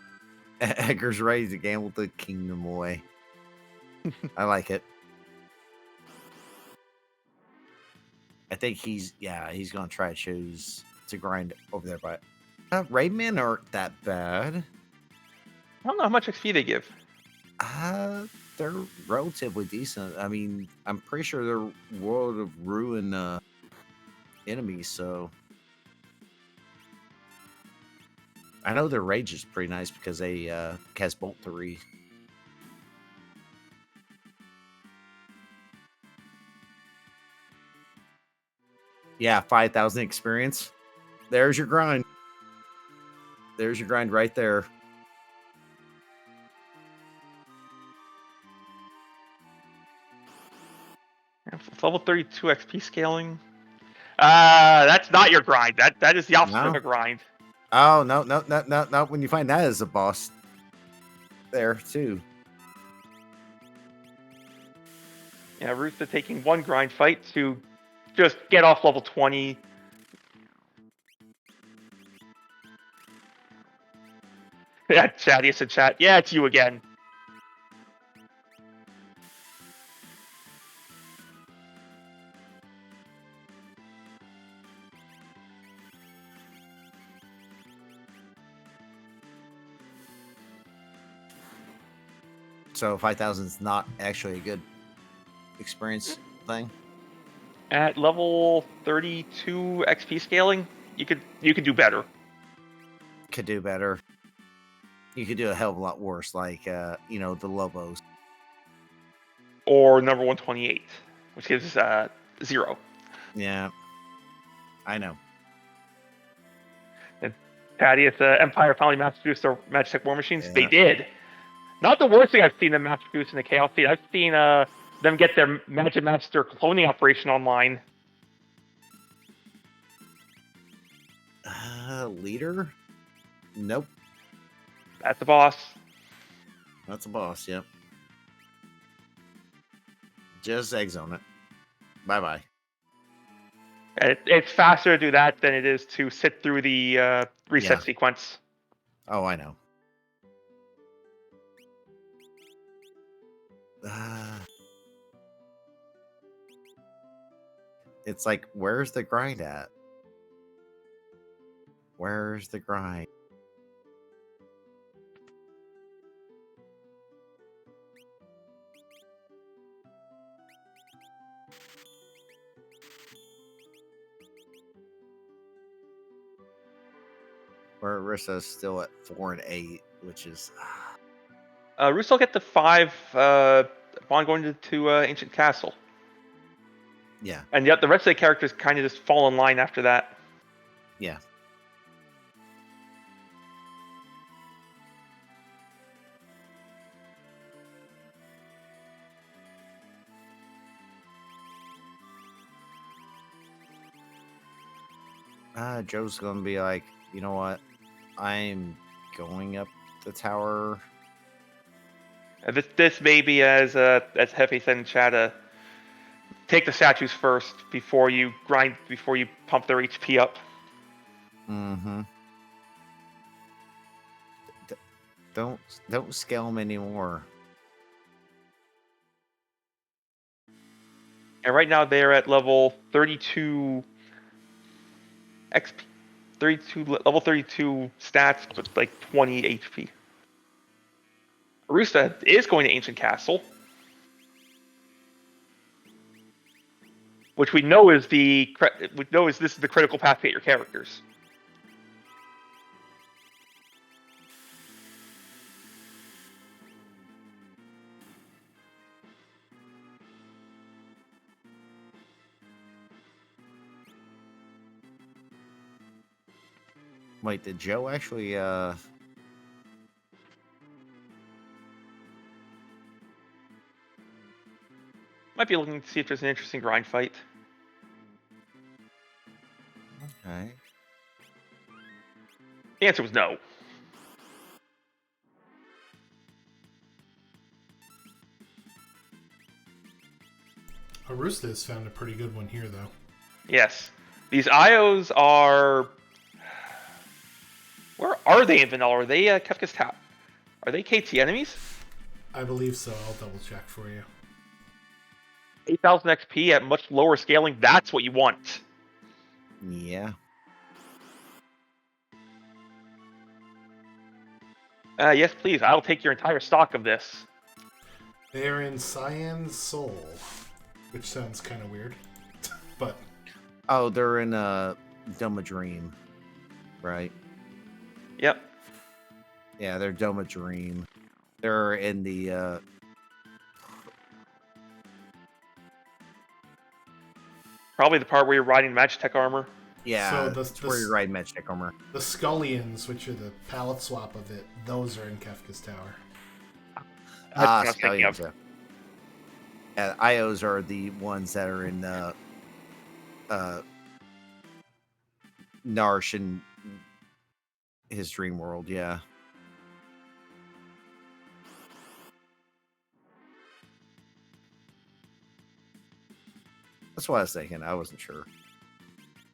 Speaker 3: Edgar's ready to gamble the kingdom away. I like it. I think he's going to try to choose to grind over there, but Raidmen aren't that bad.
Speaker 2: I don't know how much XP they give.
Speaker 3: They're relatively decent. I mean, I'm pretty sure they're World of Ruin enemies, so I know their rage is pretty nice because they cast Bolt 3. Yeah, 5,000 experience. There's your grind. There's your grind right there.
Speaker 2: It's level 32 XP scaling. That's not your grind. That is the opposite of a grind.
Speaker 3: Oh, no. When you find that as a boss there, too.
Speaker 2: Yeah, Rusta taking one grind fight to just get off level 20. Yeah, chat, yes, chat. Yeah, it's you again.
Speaker 3: So 5,000 is not actually a good experience thing.
Speaker 2: At level 32 XP scaling, you could do better.
Speaker 3: Could do better. You could do a hell of a lot worse, like the Lobos.
Speaker 2: Or number 128, which gives 0.
Speaker 3: Yeah, I know.
Speaker 2: And Thaddeus, Empire finally mass-produced their Magitech War Machines.
Speaker 3: Yeah.
Speaker 2: They did. Not the worst thing I've seen them mass-produce in the Chaos Seed. I've seen them get their Magic Master cloning operation online.
Speaker 3: Leader? Nope.
Speaker 2: That's the boss.
Speaker 3: That's a boss, yep. Just egg zone it. Bye-bye.
Speaker 2: It's faster to do that than it is to sit through the reset
Speaker 3: Yeah.
Speaker 2: sequence.
Speaker 3: Oh, I know. It's like, where's the grind at? Where's the grind? Where Arista's still at 4 and 8, which is
Speaker 2: Arusta will get the 5 upon going to Ancient Castle.
Speaker 3: yeah.
Speaker 2: And yet the rest of the characters kind of just fall in line after that.
Speaker 3: Yeah. Joe's gonna be like, you know what? I'm going up the tower.
Speaker 2: This may be as Hefe said in chat, take the statues first before you grind, before you pump their HP up.
Speaker 3: Mm-hmm. Don't scale them anymore.
Speaker 2: And right now they're at level 32 XP, level 32 stats with like 20 HP. Arusta is going to Ancient Castle, which we know is this is the critical path to get your characters.
Speaker 3: Wait, did Joe actually
Speaker 2: Might be looking to see if there's an interesting grind fight.
Speaker 3: Okay.
Speaker 2: The answer was no.
Speaker 1: Arusta has found a pretty good one here, though.
Speaker 2: Yes. These IOs are... Where are they in vanilla? Are they Kefka's Tap? Are they KT enemies?
Speaker 1: I believe so. I'll double check for you.
Speaker 2: 8,000 XP at much lower scaling. That's what you want.
Speaker 3: Yeah.
Speaker 2: Yes, please. I'll take your entire stock of this.
Speaker 1: They're in Cyan's Soul, which sounds kind of weird, but...
Speaker 3: Oh, they're in Doma Dream, right?
Speaker 2: Yep.
Speaker 3: Yeah, they're Doma Dream. They're in the
Speaker 2: Probably the part where you're riding Magitech armor.
Speaker 3: yeah,
Speaker 1: So
Speaker 3: that's where you ride Magic Armor.
Speaker 1: The Scullions, which are the palette swap of it, those are in Kefka's Tower.
Speaker 3: Stallions. Yeah, IOs are the ones that are in Narsh and his dream world, yeah. That's what I was thinking. I wasn't sure.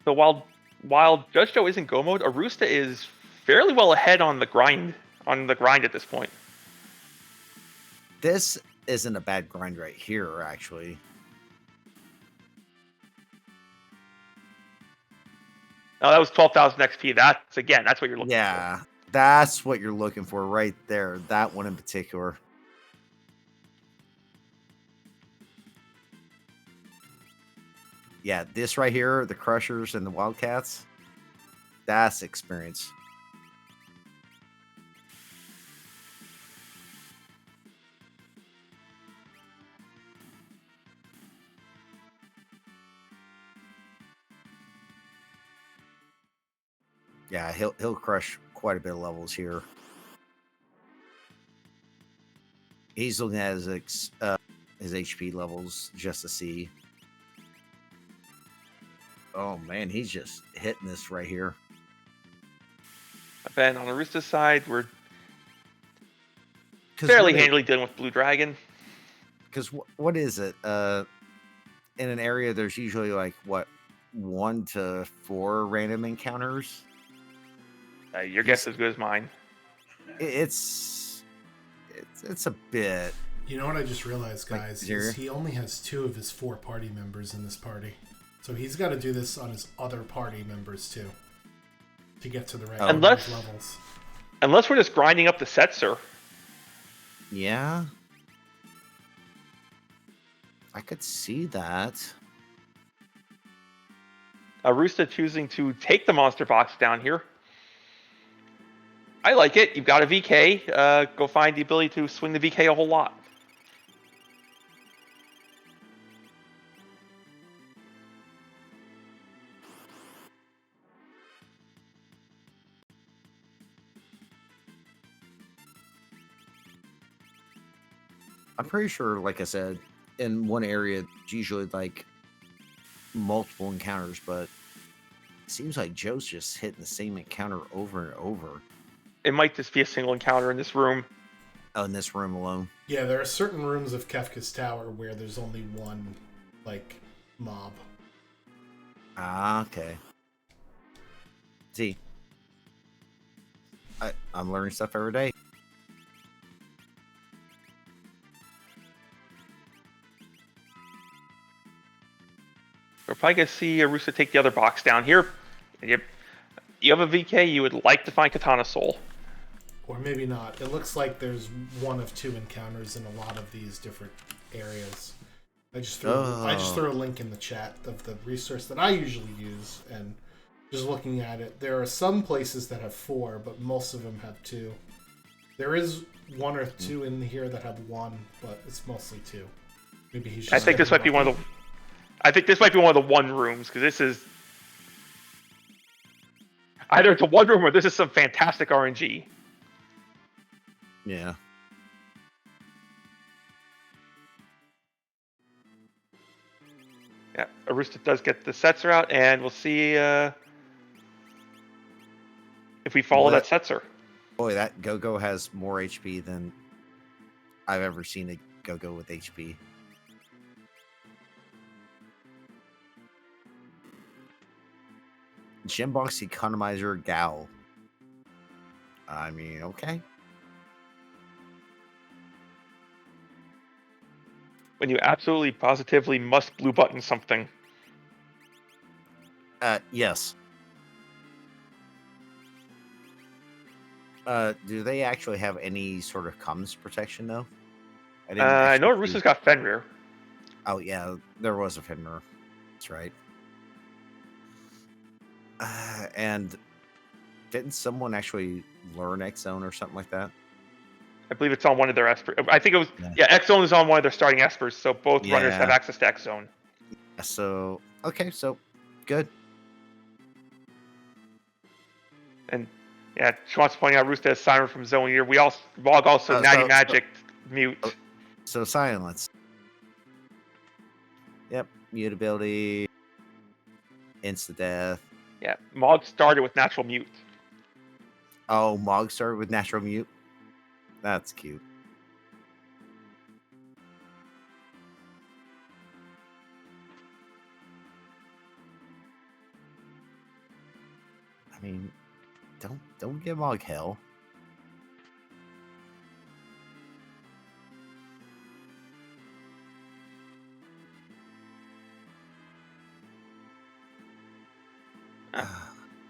Speaker 2: So while Judge Joe isn't Go mode, Arusta is fairly well ahead on the grind at this point.
Speaker 3: This isn't a bad grind right here, actually.
Speaker 2: Oh, that was 12,000 XP. That's what you're looking for.
Speaker 3: Yeah, that's what you're looking for right there. That one in particular. Yeah, this right here, the Crushers and the Wildcats, that's experience. Yeah, he'll crush quite a bit of levels here. He's looking at his his HP levels just to see. Oh man, he's just hitting this right here.
Speaker 2: Then on Arusta's side, we're fairly handily dealing with Blue Dragon.
Speaker 3: Because what is it? In an area, there's usually like what 1 to 4 random encounters.
Speaker 2: Your guess is as good as mine.
Speaker 3: It's a bit.
Speaker 1: You know what I just realized, guys? Is he only has 2 of his 4 party members in this party. So he's got to do this on his other party members too. To get to the right levels.
Speaker 2: Unless we're just grinding up the Setzer.
Speaker 3: Yeah. I could see that.
Speaker 2: Arusta choosing to take the monster box down here. I like it. You've got a VK. Go find the ability to swing the VK a whole lot.
Speaker 3: I'm pretty sure, like I said, in one area, it's usually like multiple encounters, but it seems like Joe's just hitting the same encounter over and over.
Speaker 2: It might just be a single encounter in this room.
Speaker 3: Oh, in this room alone?
Speaker 1: Yeah, there are certain rooms of Kefka's Tower where there's only one, like, mob.
Speaker 3: Ah, okay. See, I'm learning stuff every day.
Speaker 2: We're probably going to see Arusta take the other box down here. You have a VK, you would like to find Katana Soul.
Speaker 1: Or maybe not. It looks like there's 1 of 2 encounters in a lot of these different areas. I just threw a link in the chat of the resource that I usually use, and just looking at it, there are some places that have 4, but most of them have 2. There is 1 or 2 in here that have 1, but it's mostly 2. Maybe he's just
Speaker 2: I think this might be one of the 1 rooms, because this is either it's a 1 room or this is some fantastic RNG.
Speaker 3: Yeah.
Speaker 2: Yeah, Arusta does get the Setzer out, and we'll see if we follow that Setzer.
Speaker 3: Boy, that Go-Go has more HP than I've ever seen a Go-Go with HP. Gembox Economizer Gal. I mean, okay.
Speaker 2: When you absolutely positively must blue button something.
Speaker 3: Yes. Do they actually have any sort of comms protection though?
Speaker 2: I know Arusta's got Fenrir.
Speaker 3: Oh yeah, there was a Fenrir. That's right. And didn't someone actually learn X-Zone or something like that?
Speaker 2: I believe it's on one of their Espers. I think it was, X-Zone is on one of their starting Espers, so both runners have access to X-Zone.
Speaker 3: So, okay, so good.
Speaker 2: And yeah, she wants to point out Arusta has Siren from Zone here. Mog also Natty Magic mute.
Speaker 3: So silence. Yep, mute ability, insta death.
Speaker 2: Yeah, Mog started with natural mute.
Speaker 3: Oh, Mog started with natural mute. That's cute. I mean, don't give Mog hell.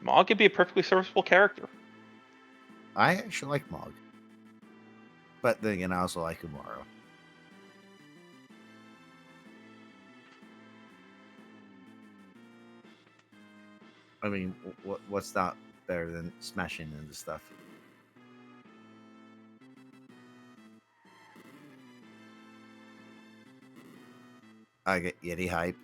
Speaker 2: Mog could be a perfectly serviceable character.
Speaker 3: I actually like Mog. But then again, I also like Umaro. I mean, what's not better than smashing into stuff? I get Yeti hype.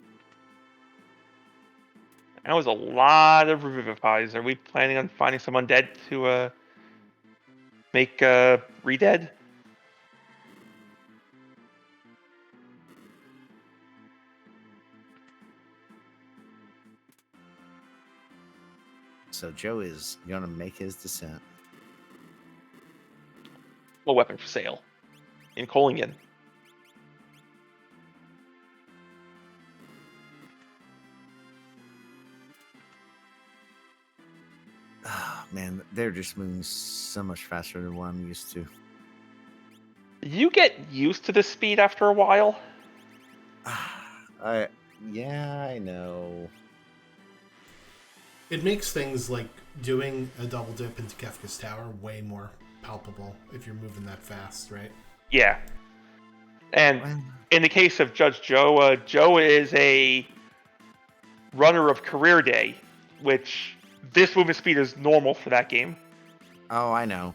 Speaker 2: That was a lot of revivifies. Are we planning on finding some undead to make re-dead?
Speaker 3: So Joe is gonna make his descent.
Speaker 2: A weapon for sale in Kolingen.
Speaker 3: Oh, man, they're just moving so much faster than what I'm used to.
Speaker 2: You get used to the speed after a while.
Speaker 3: Yeah, I know.
Speaker 1: It makes things like doing a double dip into Kefka's tower way more palpable if you're moving that fast, right?
Speaker 2: Yeah. And
Speaker 3: Well,
Speaker 2: in the case of Judge Joe, Joe is a runner of career day, which this movement speed is normal for that game.
Speaker 3: oh, I know.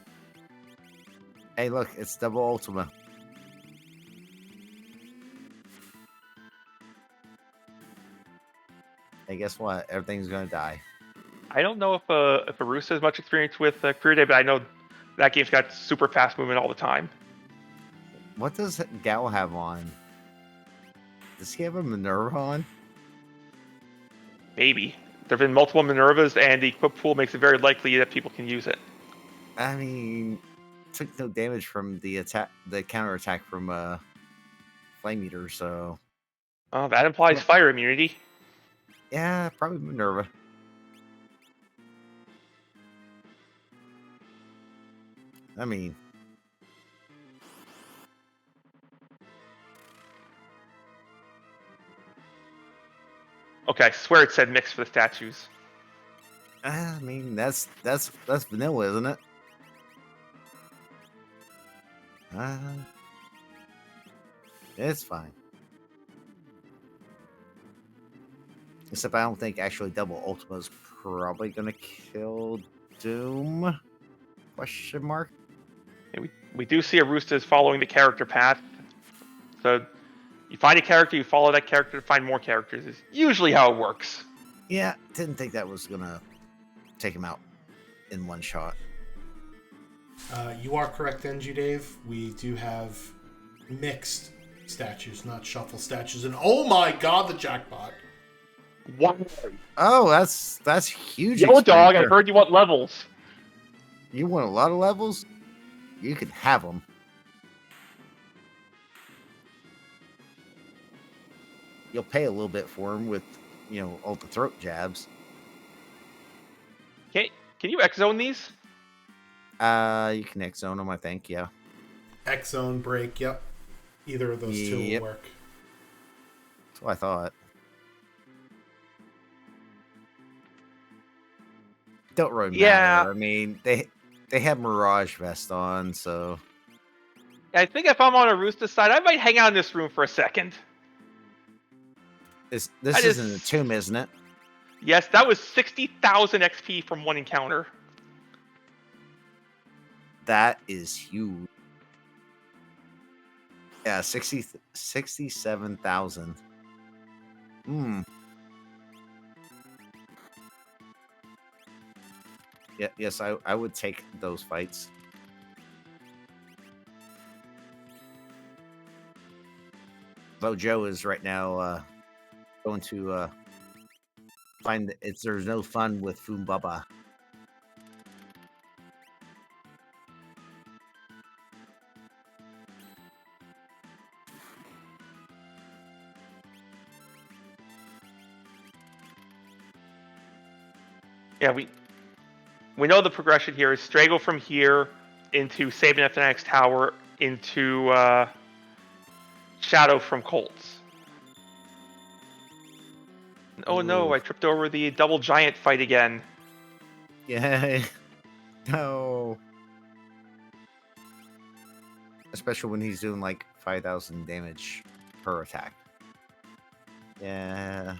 Speaker 3: Hey, look, it's double Ultima. Hey, guess what? Everything's gonna die.
Speaker 2: I don't know if Arusta has much experience with career day, but I know that game's got super fast movement all the time.
Speaker 3: What does Gal have on? Does he have a Minerva on?
Speaker 2: Maybe. There have been multiple Minervas, and the equip pool makes it very likely that people can use it.
Speaker 3: I mean, took no damage from the counter attack from Flame Eater, so
Speaker 2: That implies fire immunity.
Speaker 3: yeah, probably Minerva. I mean,
Speaker 2: Okay, I swear it said mix for the statues.
Speaker 3: that's vanilla, isn't it? Uh, it's fine. Except I don't think actually double Ultima is probably gonna kill Doom? Question mark.
Speaker 2: Yeah, we do see Arusta is following the character path. So you find a character, you follow that character to find more characters, is usually how it works.
Speaker 3: Yeah, didn't think that was gonna take him out in one shot.
Speaker 1: You are correct, NG Dave. We do have mixed statues, not shuffle statues. And oh my god, the jackpot!
Speaker 2: What?
Speaker 3: Oh, that's huge.
Speaker 2: Yo, dog, I
Speaker 3: expenditure.
Speaker 2: heard you want levels.
Speaker 3: You want a lot of levels? You can have them. You'll pay a little bit for them with, all the throat jabs.
Speaker 2: Can you X zone these?
Speaker 3: You can X zone them, I think. Yeah.
Speaker 1: X zone break, yep. Either of those two will
Speaker 3: Yep.
Speaker 1: work.
Speaker 3: That's what I thought. Don't really matter.
Speaker 2: Yeah.
Speaker 3: I mean, they have Mirage Vest on, so
Speaker 2: I think if I'm on Arusta's side, I might hang out in this room for a second.
Speaker 3: this
Speaker 2: I
Speaker 3: isn't a
Speaker 2: just-
Speaker 3: tomb, isn't it?
Speaker 2: Yes, that was 60,000 XP from one encounter.
Speaker 3: That is huge. Yeah, 67,000. Yeah, yes, I would take those fights. Though Joe is right now going to find there's no fun with Fumbaba.
Speaker 2: Yeah, we know the progression here is Strago from here into Saban FNX Tower into Shadow from Colts. Oh no,
Speaker 3: Ooh.
Speaker 2: I tripped over the double giant fight again.
Speaker 3: Yeah. No. Especially when he's doing like 5,000 damage per attack. Yeah.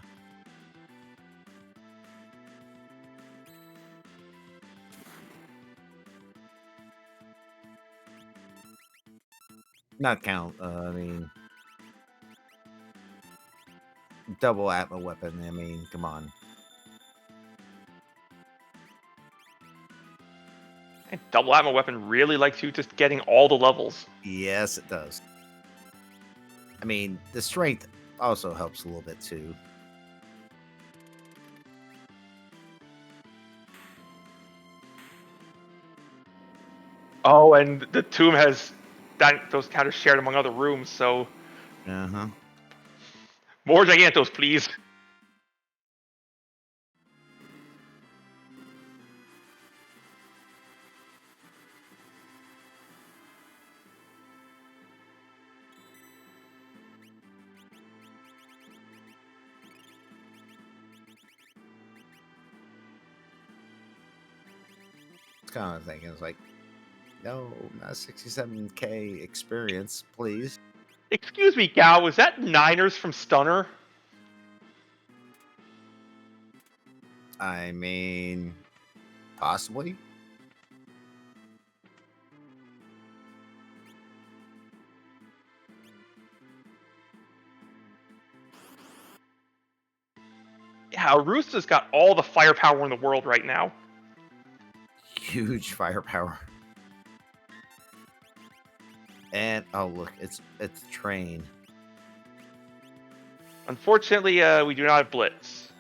Speaker 3: Not count. I mean, double Atma weapon. I mean, come on.
Speaker 2: And double ammo weapon really likes you just getting all the levels.
Speaker 3: Yes, it does. I mean, the strength also helps a little bit too.
Speaker 2: Oh, and the tomb has those counters shared among other rooms, so
Speaker 3: Uh-huh.
Speaker 2: more Gigantos, please.
Speaker 3: It's kind of thinking, it's like, no, not 67K experience, please.
Speaker 2: Excuse me, Gal, was that Niners from Stunner?
Speaker 3: I mean, possibly.
Speaker 2: Yeah, Arusta's got all the firepower in the world right now.
Speaker 3: Huge firepower. And oh look, it's a train.
Speaker 2: Unfortunately, we do not have Blitz.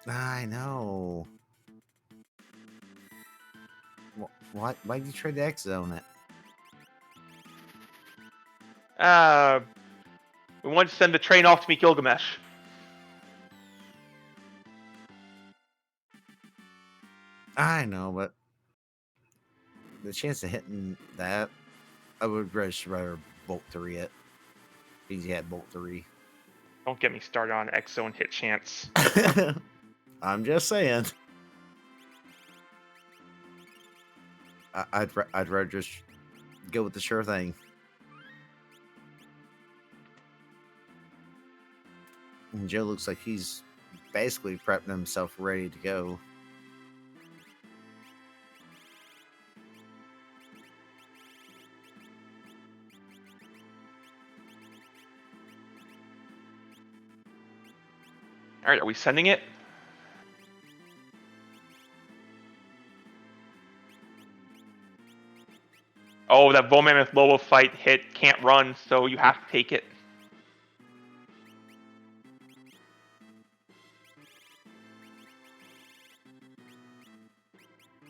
Speaker 3: I know. Why'd you trade the X zone it?
Speaker 2: We wanted to send the train off to meet Gilgamesh.
Speaker 3: I know, but the chance of hitting that, I would rather Bolt 3 it. Because you had Bolt 3.
Speaker 2: Don't get me started on X Zone hit chance.
Speaker 3: I'm just saying. I'd rather just go with the sure thing. And Joe looks like he's basically prepping himself ready to go.
Speaker 2: All right, are we sending it? Oh, that Mammoth Lobo fight hit can't run, so you have to take it.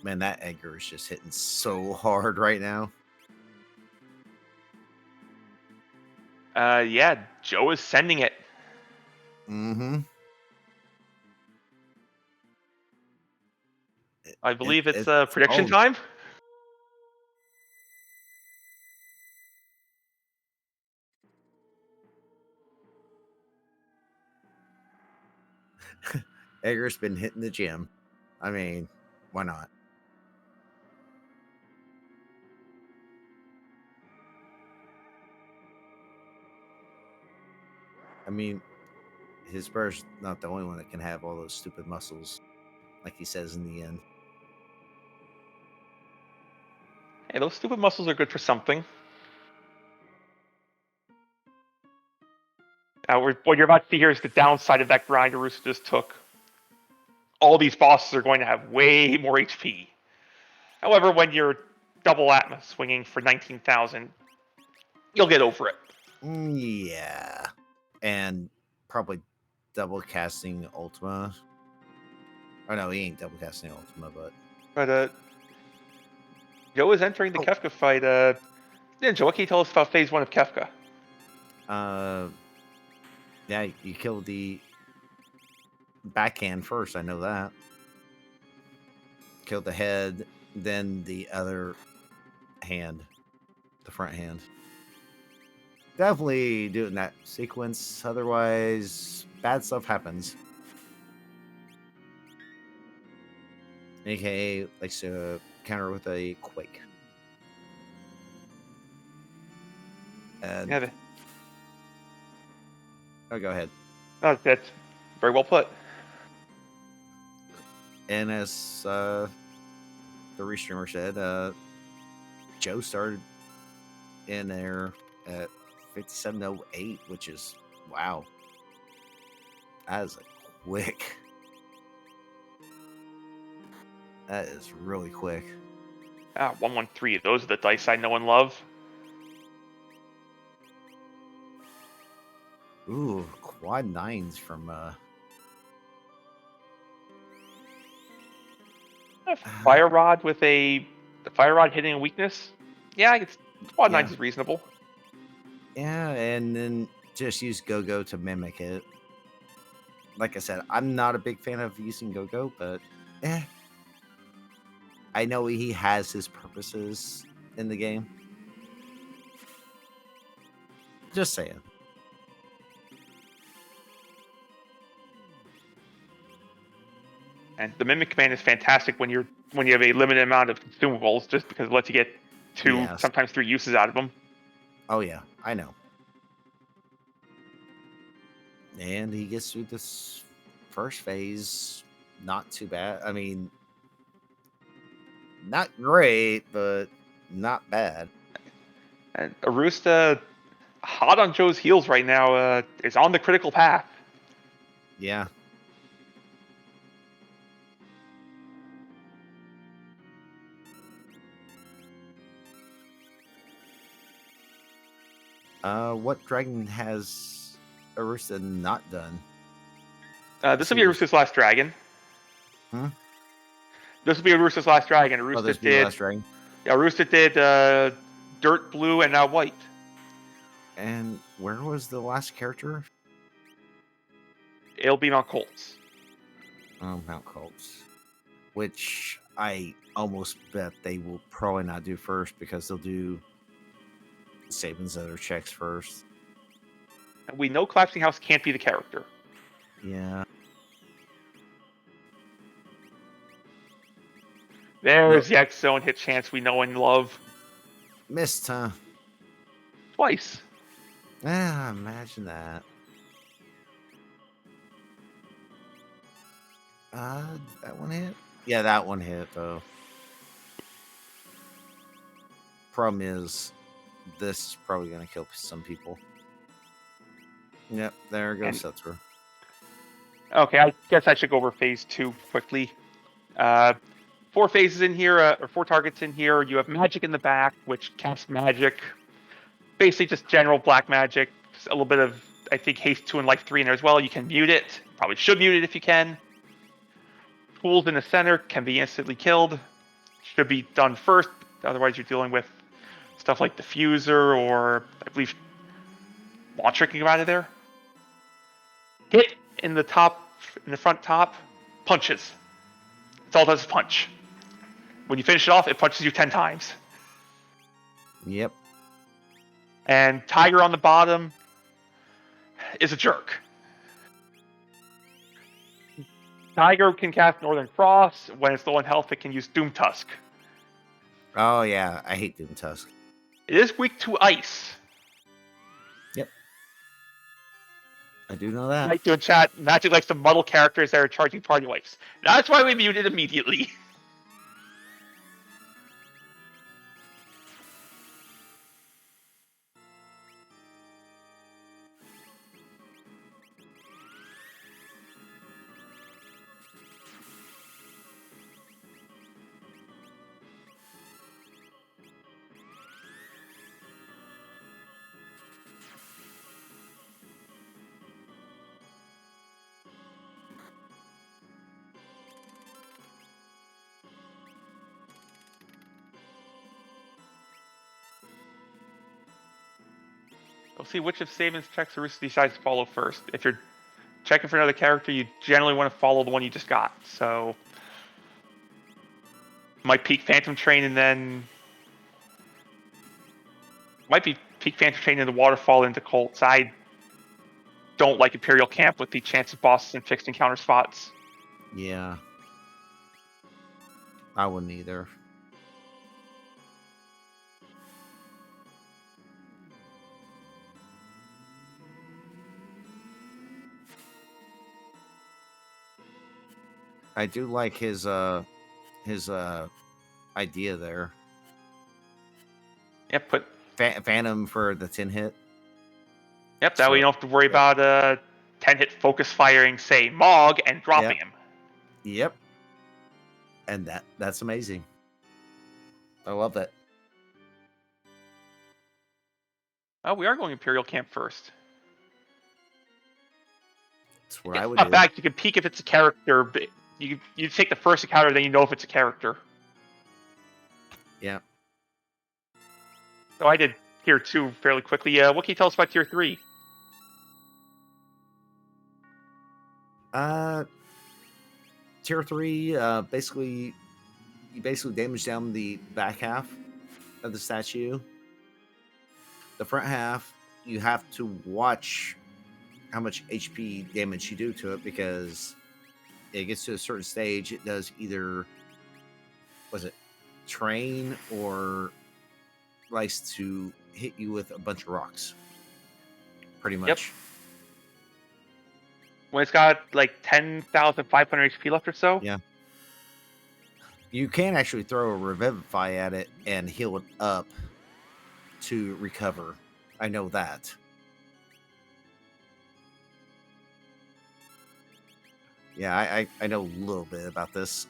Speaker 3: Man, that Edgar is just hitting so hard right now.
Speaker 2: Yeah, Joe is sending it.
Speaker 3: Mm-hmm.
Speaker 2: I believe it's
Speaker 3: It's
Speaker 2: prediction
Speaker 3: oh,
Speaker 2: time.
Speaker 3: Edgar's been hitting the gym. I mean, why not? I mean, his brother's not the only one that can have all those stupid muscles, like he says in the end.
Speaker 2: Hey, those stupid muscles are good for something. What you're about to see here is the downside of that grind Arusta just took. All these bosses are going to have way more HP. However, when you're double Atmos swinging for 19,000, you'll get over it.
Speaker 3: Yeah. And probably double casting Ultima. Oh, no, he ain't double casting Ultima, but.
Speaker 2: But Joe is entering the
Speaker 3: Oh.
Speaker 2: Kefka fight. Yeah, Joe, what can you tell us about Phase 1 of Kefka?
Speaker 3: Yeah, you killed the backhand first, I know that. Killed the head, then the other hand, the front hand. Definitely do it in that sequence, otherwise bad stuff happens. AKA likes to counter with a quake. And
Speaker 2: Yeah,
Speaker 3: oh, go ahead.
Speaker 2: that's very well put.
Speaker 3: And as the restreamer said, Joe started in there at 5708, which is wow. That is quick. That is really quick.
Speaker 2: 113. Those are the dice I know and love.
Speaker 3: Ooh, quad nines from
Speaker 2: A fire rod with a The Fire Rod hitting a weakness? Yeah, it's Squad 9
Speaker 3: Yeah.
Speaker 2: is reasonable.
Speaker 3: Yeah, and then just use Go-Go to mimic it. Like I said, I'm not a big fan of using Go-Go, but I know he has his purposes in the game. Just saying.
Speaker 2: And the Mimic command is fantastic when you have a limited amount of consumables, just because it lets you get 2,
Speaker 3: Yes.
Speaker 2: sometimes 3 uses out of them.
Speaker 3: Oh yeah, I know. And he gets through this first phase not too bad. I mean, not great, but not bad.
Speaker 2: And Arusta, hot on Joe's heels right now, is on the critical path.
Speaker 3: Yeah. What dragon has Arusta not done?
Speaker 2: This will be Arusta's last dragon.
Speaker 3: Hmm?
Speaker 2: This will be Arusta's last dragon.
Speaker 3: Oh, this be the last dragon.
Speaker 2: Yeah, Arusta did dirt blue and now white.
Speaker 3: And where was the last character?
Speaker 2: It'll be Mount Colts.
Speaker 3: Oh, Mount Colts. Which I almost bet they will probably not do first because they'll do Saban's other checks first.
Speaker 2: And we know Collapsing House can't be the character.
Speaker 3: Yeah.
Speaker 2: There's the X Zone hit chance we know and love.
Speaker 3: Missed, huh?
Speaker 2: Twice.
Speaker 3: Ah, imagine that. That one hit? Yeah, that one hit, though. Problem is, this is probably going to kill some people. Yep, there goes Setzer.
Speaker 2: Okay, I guess I should go over phase 2 quickly. 4 phases in here, or 4 targets in here. You have magic in the back, which casts magic. Basically just general black magic. Just a little bit of, I think, haste 2 and life 3 in there as well. You can mute it. Probably should mute it if you can. Tools in the center can be instantly killed. Should be done first. Otherwise, you're dealing with stuff like Diffuser or, I believe, Launcher can come out of there. Hit in the front top, punches. That's all it does is punch. When you finish it off, it punches you 10 times.
Speaker 3: Yep.
Speaker 2: And Tiger on the bottom is a jerk. Tiger can cast Northern Cross. When it's low on health, it can use Doom Tusk.
Speaker 3: Oh, yeah. I hate Doom Tusk.
Speaker 2: It is weak to ice.
Speaker 3: Yep. I do know that.
Speaker 2: Like doing chat, Magic likes to muddle characters that are charging party wipes. That's why we muted immediately. We'll see which of Saban's checks Arusta decides to follow first. If you're checking for another character, you generally want to follow the one you just got. So, might peek Phantom Train and then might be peek Phantom Train in the waterfall into Colts. I don't like Imperial Camp with the chance of bosses and fixed encounter spots.
Speaker 3: Yeah. I wouldn't either. I do like his idea there.
Speaker 2: Yep,
Speaker 3: Phantom for the 10 hit.
Speaker 2: Yep, that way you don't have to worry about 10-hit focus firing, say, Mog, and dropping him.
Speaker 3: Yep. And that's amazing. I love that.
Speaker 2: Oh, we are going Imperial Camp first.
Speaker 3: That's what I would
Speaker 2: not
Speaker 3: do.
Speaker 2: bad. You can peek if it's a character, but you take the first encounter, then you know if it's a character.
Speaker 3: Yeah.
Speaker 2: So I did tier 2 fairly quickly. What can you tell us about tier 3?
Speaker 3: Tier 3, basically, you basically damage down the back half of the statue. The front half, you have to watch how much HP damage you do to it, because it gets to a certain stage, it does either, was it train, or likes to hit you with a bunch of rocks. Pretty much.
Speaker 2: Yep. When it's got like 10,500 HP left or so?
Speaker 3: Yeah. You can actually throw a Revivify at it and heal it up to recover. I know that. Yeah, I know a little bit about this.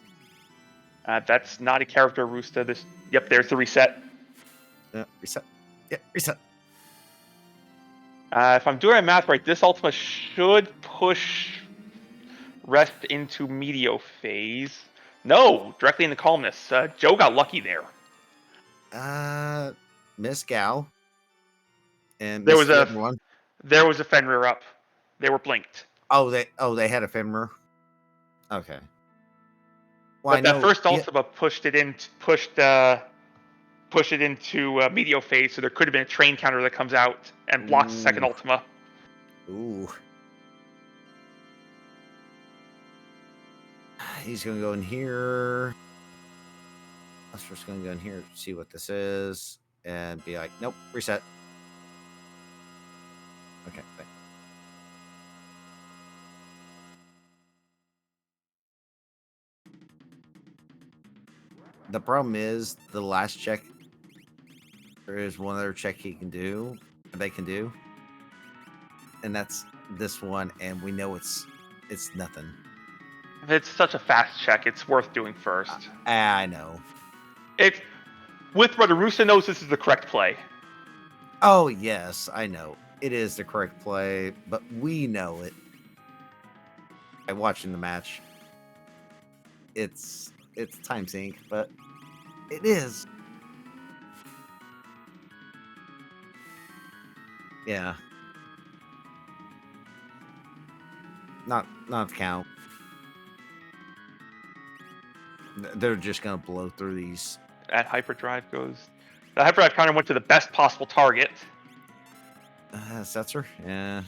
Speaker 2: That's not a character, Arusta. Yep, there's the reset.
Speaker 3: Reset. Yeah, reset.
Speaker 2: If I'm doing my math right, this Ultima should push Rest into Medio phase. No, directly into Calmness. Joe got lucky there.
Speaker 3: Miss Gal. And
Speaker 2: There
Speaker 3: Miss
Speaker 2: was
Speaker 3: the other one.
Speaker 2: There was a Fenrir up. They were blinked.
Speaker 3: They had a Fenrir. Okay. Well,
Speaker 2: But that first Ultima pushed it into Medio phase, so there could have been a train counter that comes out and blocks the second Ultima.
Speaker 3: Ooh. He's going to go in here. Let's going to go in here, see what this is, and be like, nope, reset. Okay, thanks. The problem is the last check. There is one other check they can do, and that's this one. And we know it's nothing.
Speaker 2: If it's such a fast check, it's worth doing first.
Speaker 3: I know.
Speaker 2: With Brother Rusa knows this is the correct play.
Speaker 3: Oh yes, I know it is the correct play, but we know it. By watching the match, it's time sink, but it is. Yeah. Not the count. They're just gonna blow through these.
Speaker 2: That hyperdrive goes. The hyperdrive counter went to the best possible target.
Speaker 3: Setzer? Yeah.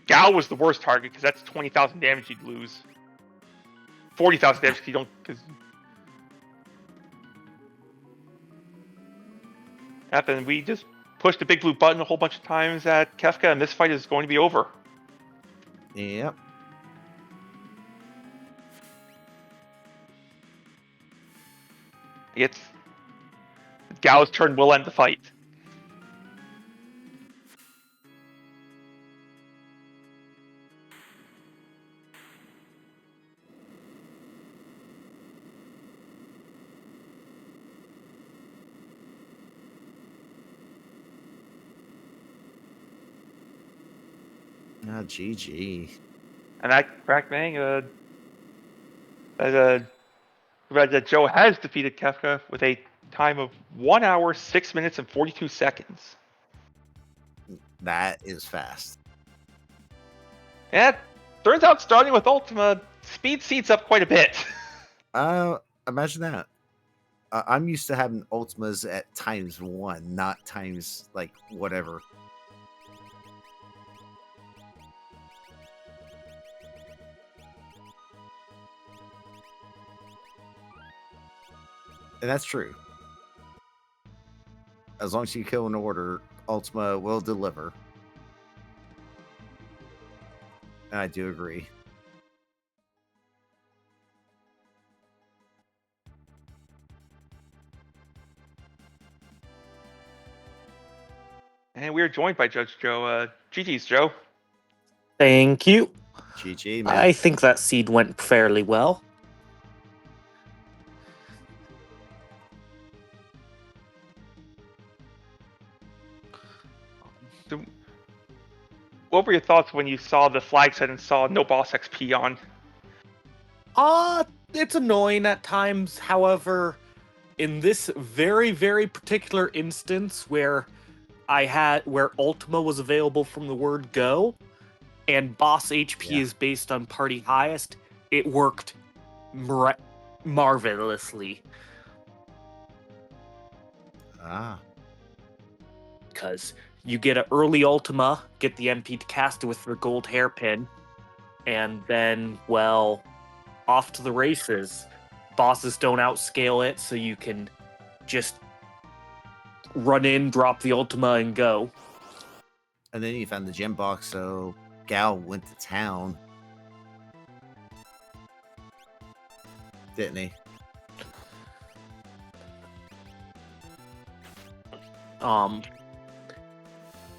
Speaker 2: Gao was the worst target because that's 20,000 damage you'd lose. 40,000 damage if you don't. And we just pushed the big blue button a whole bunch of times at Kefka, and this fight is going to be over.
Speaker 3: Yep.
Speaker 2: It's Gao's turn will end the fight.
Speaker 3: GG.
Speaker 2: And that crack bang, that Joe has defeated Kefka with a time of 1 hour, 6 minutes, and 42 seconds.
Speaker 3: That is fast.
Speaker 2: And it turns out starting with Ultima, speed seats up quite a bit.
Speaker 3: Imagine that. I'm used to having Ultimas at ×1, not times like whatever. And that's true. As long as you kill in order, Ultima will deliver. And I do agree.
Speaker 2: And we are joined by Judge Joe. GG's, Joe.
Speaker 4: Thank you.
Speaker 3: GG, man.
Speaker 4: I think that seed went fairly well.
Speaker 2: So, what were your thoughts when you saw the flag set and saw no boss XP on?
Speaker 4: It's annoying at times. However, in this very, very particular instance where where Ultima was available from the word go, and boss HP
Speaker 3: Yeah.
Speaker 4: is based on party highest, it worked marvelously.
Speaker 3: Ah.
Speaker 4: Because you get an early Ultima, get the MP to cast it with their gold hairpin, and then, well, off to the races. Bosses don't outscale it, so you can just run in, drop the Ultima, and go.
Speaker 3: And then you found the gem box, so Gal went to town. Didn't he?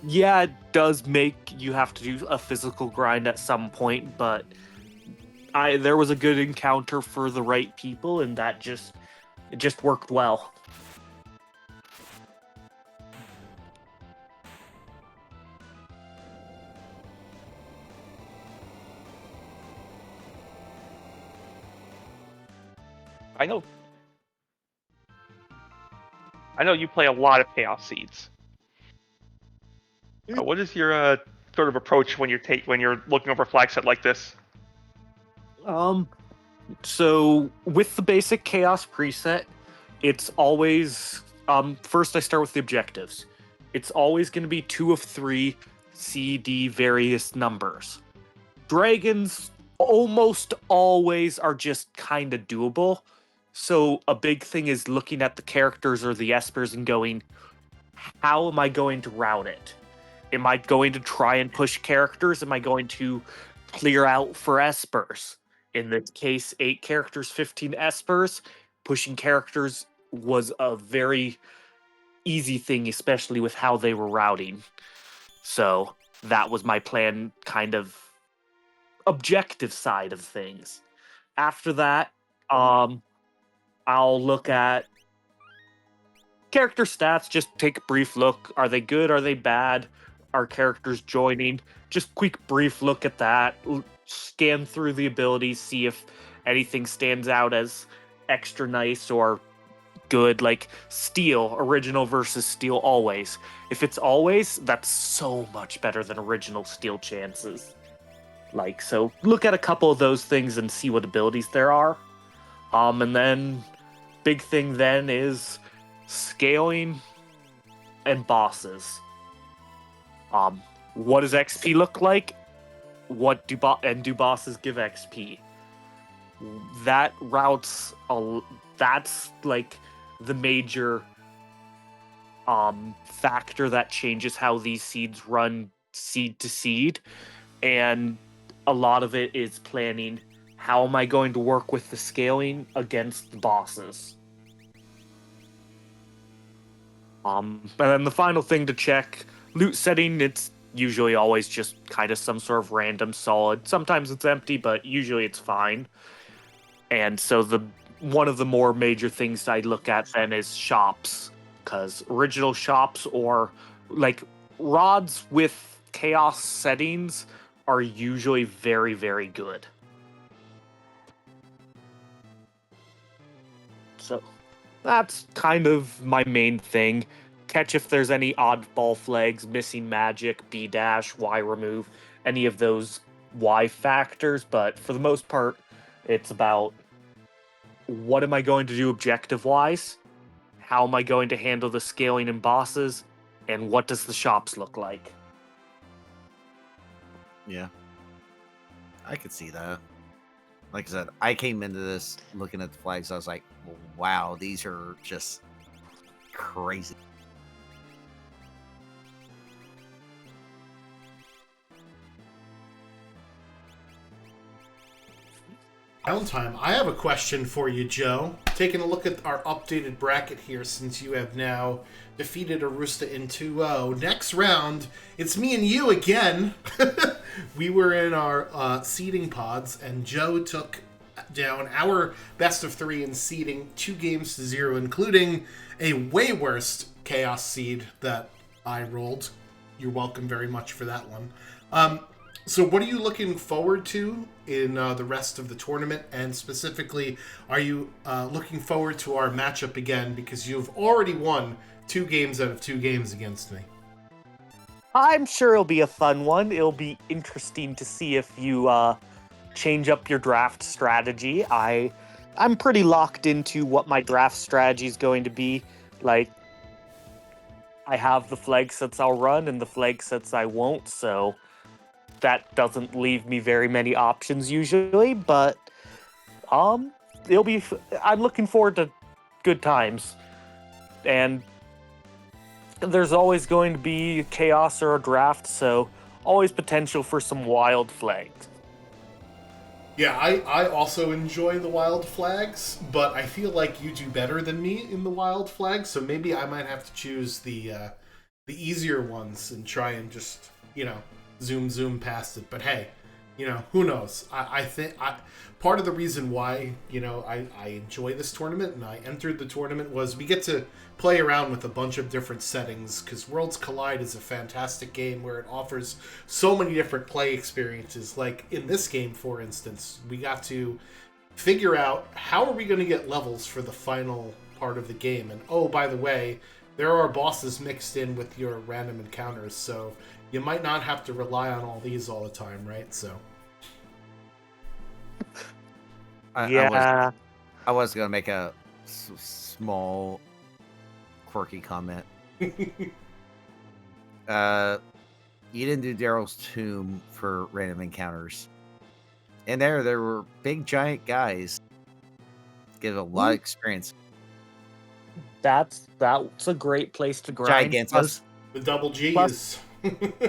Speaker 4: Yeah, it does make you have to do a physical grind at some point, but there was a good encounter for the right people, and it just worked well.
Speaker 2: I know you play a lot of Chaos Seeds. What is your sort of approach when you're looking over a flag set like this?
Speaker 4: So with the basic Chaos preset, it's always first I start with the objectives. It's always going to be 2 of 3 CD various numbers. Dragons almost always are just kind of doable. So a big thing is looking at the characters or the espers and going, how am I going to route it? Am I going to try and push characters? Am I going to clear out for espers? In this case, 8 characters, 15 espers. Pushing characters was a very easy thing, especially with how they were routing. So that was my plan, kind of objective side of things. After that, I'll look at character stats, just take a brief look. Are they good? Are they bad? Are characters joining? Just quick brief look at that. Scan through the abilities, see if anything stands out as extra nice or good, like Steel, original versus Steel always. If it's always, that's so much better than original Steel chances. Like, so look at a couple of those things and see what abilities there are. And then big thing then is scaling and bosses. What does XP look like? What do bosses give XP? That that's like the major factor that changes how these seeds run seed to seed, and a lot of it is planning. How am I going to work with the scaling against the bosses? And then the final thing to check, loot setting, it's usually always just kind of some sort of random solid. Sometimes it's empty, but usually it's fine. And so one of the more major things I look at then is shops, because original shops or like rods with chaos settings are usually very, very good. So that's kind of my main thing. Catch if there's any oddball flags, missing magic, B dash, Y remove, any of those Y factors, but for the most part, it's about what am I going to do objective-wise, how am I going to handle the scaling and bosses, and what does the shops look like?
Speaker 3: Yeah. I could see that. Like I said, I came into this looking at the flags. I was like, wow, these are just crazy.
Speaker 1: Downtime. I have a question for you, Joe. Taking a look at our updated bracket here, since you have now defeated Arusta in 2-0. Next round, it's me and you again. We were in our seeding pods, and Joe took down our best of 3 in seeding 2-0, including a way worse chaos seed that I rolled. You're welcome very much for that one. So what are you looking forward to in the rest of the tournament? And specifically, are you looking forward to our matchup again? Because you've already won 2 games out of 2 games against me.
Speaker 4: I'm sure it'll be a fun one. It'll be interesting to see if you change up your draft strategy. I'm pretty locked into what my draft strategy is going to be. Like, I have the flag sets I'll run and the flag sets I won't, so that doesn't leave me very many options usually, but it'll be I'm looking forward to good times. And there's always going to be chaos or a draft, so always potential for some wild flags.
Speaker 1: Yeah, I also enjoy the wild flags, but I feel like you do better than me in the wild flags, so maybe I might have to choose the easier ones and try and just, zoom past it. But hey, who knows? I think part of the reason why, I enjoy this tournament and I entered the tournament was we get to play around with a bunch of different settings, because Worlds Collide is a fantastic game where it offers so many different play experiences. Like in this game, for instance, we got to figure out how are we going to get levels for the final part of the game. And oh, by the way, there are bosses mixed in with your random encounters, so you might not have to rely on all these all the time, right? So
Speaker 3: I was going to make a small quirky comment. You didn't do Daryl's Tomb for random encounters. And there were big giant guys. Give a lot of experience.
Speaker 4: That's a great place to grind.
Speaker 3: Gigantos.
Speaker 1: The double G's.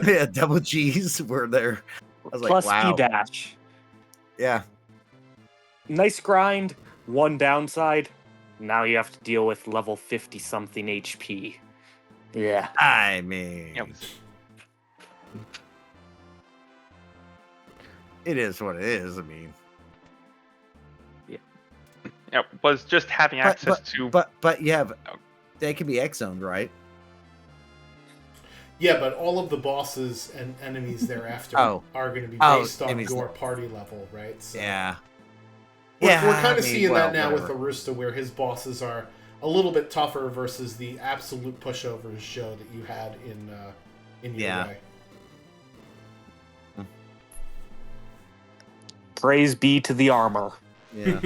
Speaker 3: Yeah, double G's were there. I was
Speaker 4: Plus
Speaker 3: like, wow.
Speaker 4: P-dash.
Speaker 3: Yeah.
Speaker 4: Nice grind. One downside, now you have to deal with level 50-something HP. Yeah.
Speaker 3: I mean...
Speaker 2: Yep.
Speaker 3: It is what it is, I mean...
Speaker 2: Yeah, was just having access to...
Speaker 3: But you have... They can be X-zoned, right?
Speaker 1: Yeah, but all of the bosses and enemies thereafter are going to be based on your party level, right? So
Speaker 3: Yeah.
Speaker 1: We're kind of seeing that now with Arusta, where his bosses are a little bit tougher versus the absolute pushovers show that you had in your way.
Speaker 4: Praise be to the armor.
Speaker 3: Yeah.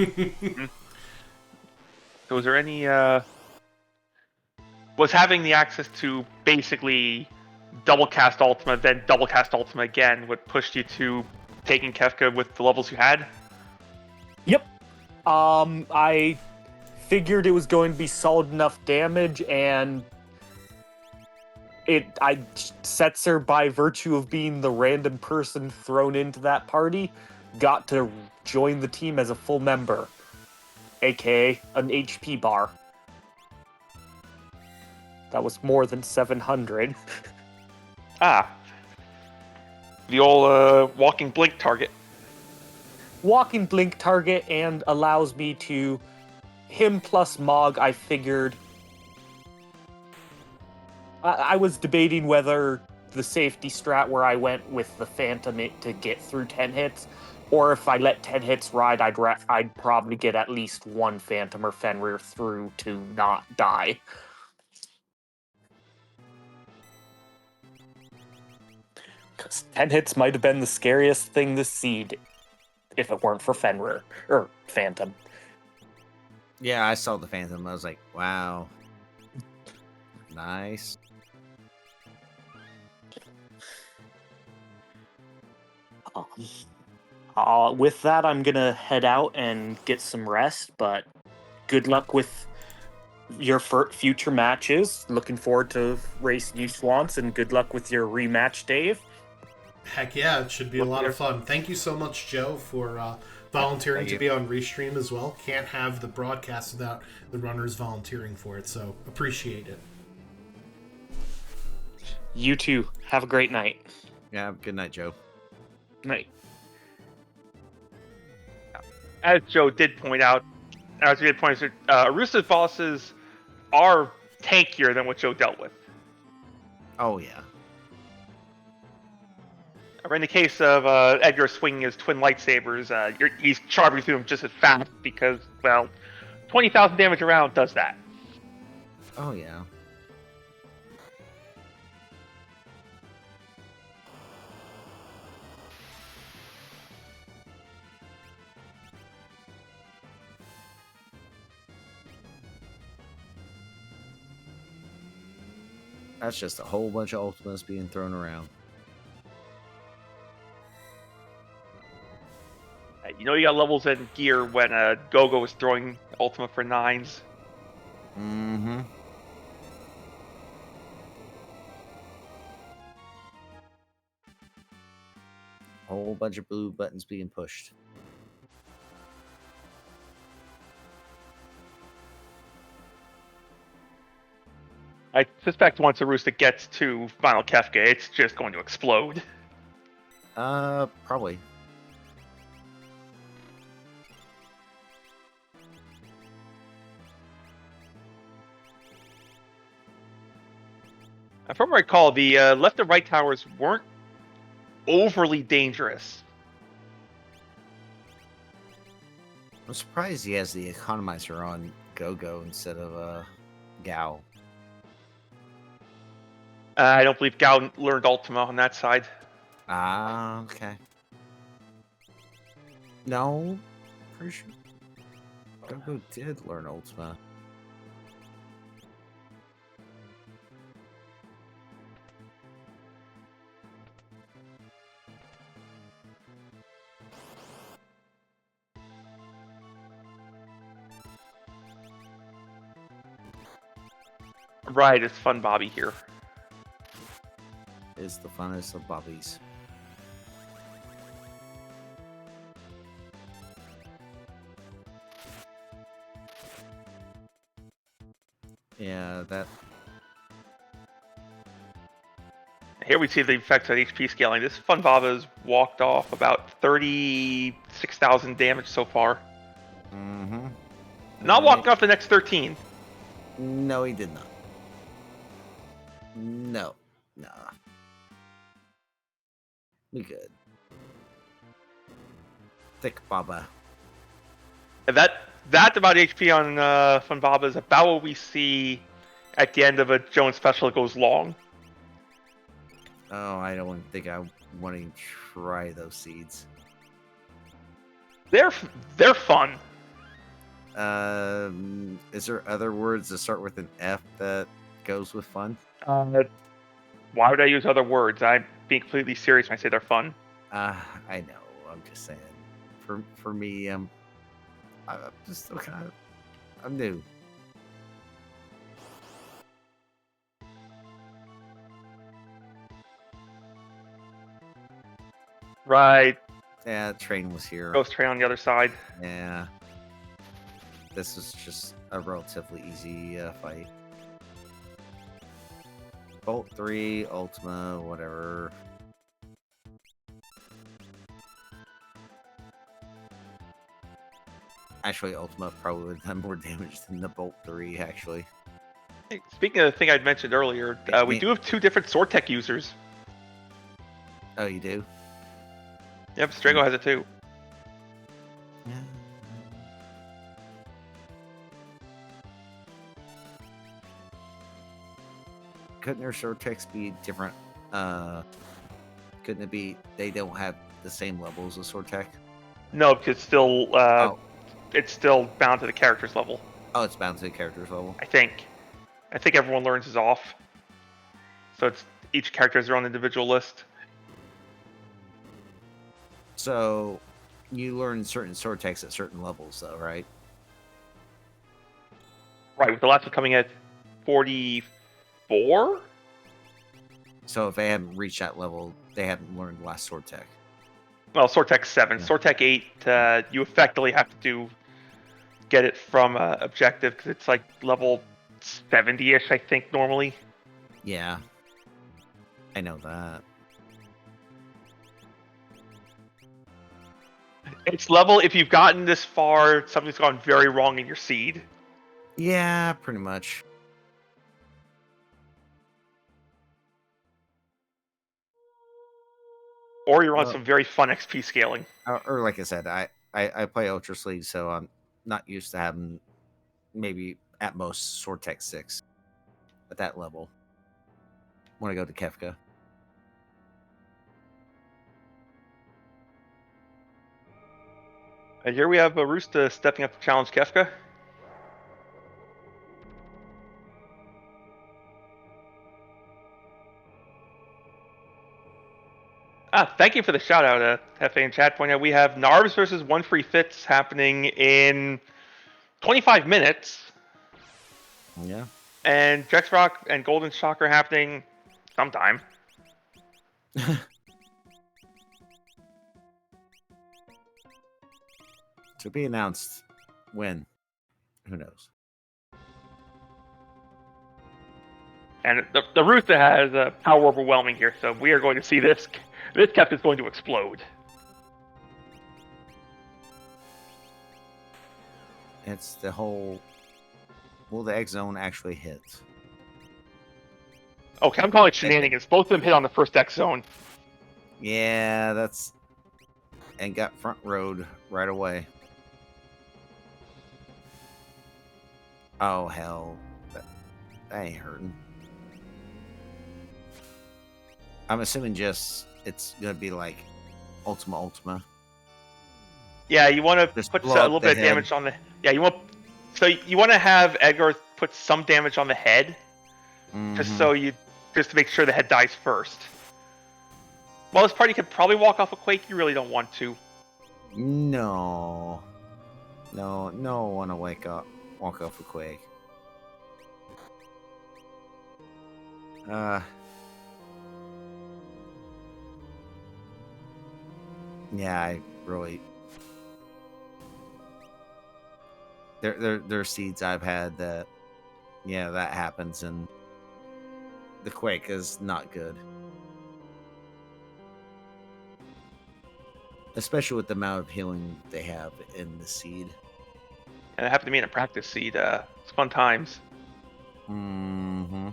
Speaker 2: So was there any... Was having the access to basically double cast Ultima, then double cast Ultima again, what pushed you to taking Kefka with the levels you had?
Speaker 4: Yep. I figured it was going to be solid enough damage, and Setzer, by virtue of being the random person thrown into that party, got to join the team as a full member, aka an HP bar. That was more than 700.
Speaker 2: The old walking blink target.
Speaker 4: Walking blink target, and allows me to him plus Mog. I figured I was debating whether the safety strat where I went with the Phantom to get through 10 hits, or if I let 10 hits ride, I'd probably get at least one Phantom or Fenrir through to not die. Because 10 hits might have been the scariest thing this seed if it weren't for Fenrir, or Phantom.
Speaker 3: Yeah, I saw the Phantom. I was like, wow. Nice.
Speaker 4: With that, I'm going to head out and get some rest, but good luck with your future matches. Looking forward to racing you, Swans, and good luck with your rematch, Dave.
Speaker 1: Heck yeah, it should be a lot of fun. Thank you so much, Joe, for volunteering to be on Restream as well. Can't have the broadcast without the runners volunteering for it, so appreciate it.
Speaker 4: You too. Have a great night.
Speaker 3: Yeah, good night, Joe.
Speaker 4: Night.
Speaker 2: As Joe did point out, Arusta's bosses are tankier than what Joe dealt with.
Speaker 3: Oh, yeah.
Speaker 2: Or in the case of Edgar swinging his twin lightsabers, he's charging through them just as fast because, well, 20,000 damage a round does that.
Speaker 3: Oh yeah. That's just a whole bunch of ultimates being thrown around.
Speaker 2: You know you got levels in gear when Gogo is throwing Ultima for 9s.
Speaker 3: Mm-hmm. Whole bunch of blue buttons being pushed.
Speaker 2: I suspect once Arusta gets to Final Kefka, it's just going to explode.
Speaker 3: Probably.
Speaker 2: From what I recall, the left and right towers weren't overly dangerous.
Speaker 3: I'm surprised he has the economizer on Go-Go instead of Gao.
Speaker 2: I don't believe Gao learned Ultima on that side.
Speaker 3: Ah, okay. No, pretty sure Go-Go did learn Ultima.
Speaker 2: Right, it's Fun Bobby here.
Speaker 3: Is the funnest of bobbies. Yeah, that.
Speaker 2: Here we see the effects of HP scaling. This Fun Baba's walked off about 36,000 damage so far.
Speaker 3: Mm-hmm.
Speaker 2: Not walking off the next 13.
Speaker 3: No, he did not. No. Nah. We good. Thick Baba.
Speaker 2: And that amount of HP on Fun Baba is about what we see at the end of a Jones special that goes long.
Speaker 3: Oh, I don't think I want to try those seeds.
Speaker 2: They're fun.
Speaker 3: Is there other words that start with an F that goes with fun?
Speaker 2: Why would I use other words? I'm being completely serious when I say they're fun.
Speaker 3: I know. I'm just saying. For me, I'm just still kind of. I'm new.
Speaker 2: Right.
Speaker 3: Yeah, train was here.
Speaker 2: Ghost Train on the other side.
Speaker 3: Yeah. This is just a relatively easy fight. Bolt 3, Ultima, whatever. Actually, Ultima probably would have done more damage than the Bolt 3, actually.
Speaker 2: Speaking of the thing I'd mentioned earlier, we do have 2 different sword tech users.
Speaker 3: Oh, you do?
Speaker 2: Yep, Strago has it too.
Speaker 3: Yeah. Couldn't their sword techs be different? Couldn't it be they don't have the same levels of sword tech?
Speaker 2: No, because it's still bound to the character's level.
Speaker 3: Oh, it's bound to the character's level.
Speaker 2: I think everyone learns is off. So it's each character has their own individual list.
Speaker 3: So you learn certain sword techs at certain levels, though, right?
Speaker 2: Right, with the last one coming at 44?
Speaker 3: So if they haven't reached that level, they haven't learned the last sword tech.
Speaker 2: Well, Sword Tech 7.
Speaker 3: Yeah.
Speaker 2: Sword Tech 8, you effectively have to get it from objective, because it's like level 70-ish, I think, normally.
Speaker 3: Yeah. I know that.
Speaker 2: It's level, if you've gotten this far, something's gone very wrong in your seed.
Speaker 3: Yeah, pretty much.
Speaker 2: Or you're on
Speaker 3: Well,
Speaker 2: some very fun XP scaling.
Speaker 3: or like I said, I play Ultra Sleeve, so I'm not used to having maybe at most Sword Tech 6 at that level. Want to go to Kefka.
Speaker 2: And here we have Arusta stepping up to challenge Kefka. Thank you for the shout out, Hefe in chat point out. We have Narbs versus One Free Fits happening in 25 minutes.
Speaker 3: Yeah.
Speaker 2: And Drexrock and Golden Shock are happening sometime.
Speaker 3: To be announced when? Who knows?
Speaker 2: And the Arusta has power overwhelming here, so we are going to see this. This Kefka is going to explode.
Speaker 3: It's the whole. Will the X Zone actually hit?
Speaker 2: Okay, I'm calling it shenanigans. Both of them hit on the first X zone.
Speaker 3: Yeah, that's. And got front road right away. Oh, hell. That ain't hurting. I'm assuming just it's going to be like Ultima.
Speaker 2: Yeah, you want to
Speaker 3: Just
Speaker 2: put a
Speaker 3: blow up
Speaker 2: little
Speaker 3: the
Speaker 2: bit of
Speaker 3: head.
Speaker 2: damage on the. Yeah, you want. So you want to have Edgar put some damage on the head, just to make sure the head dies first. Well, this party could probably walk off a Quake. You really don't want to.
Speaker 3: No, I want to walk off a Quake. Yeah, I really. There are seeds I've had that, yeah, that happens, and the Quake is not good. Especially with the amount of healing they have in the seed.
Speaker 2: And it happened to me in a practice seed. It's fun times.
Speaker 3: Mm-hmm.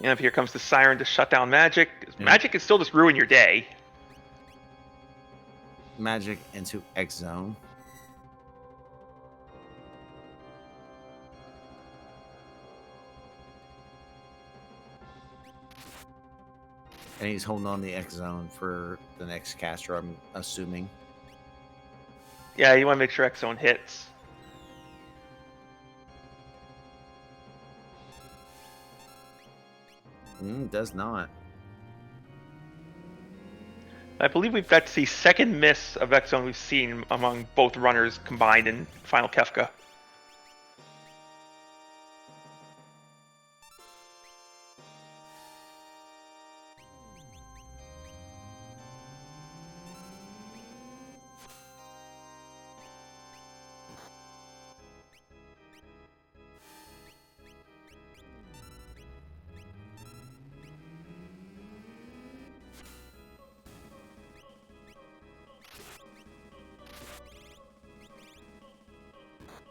Speaker 2: And here comes the Siren to shut down Magic.
Speaker 3: Yeah.
Speaker 2: Magic can still just ruin your day.
Speaker 3: Magic into X Zone. And he's holding on the X Zone for the next caster, I'm assuming.
Speaker 2: Yeah, you want to make sure X Zone hits.
Speaker 3: Does not.
Speaker 2: I believe we've got the second miss of X Zone we've seen among both runners combined in Final Kefka.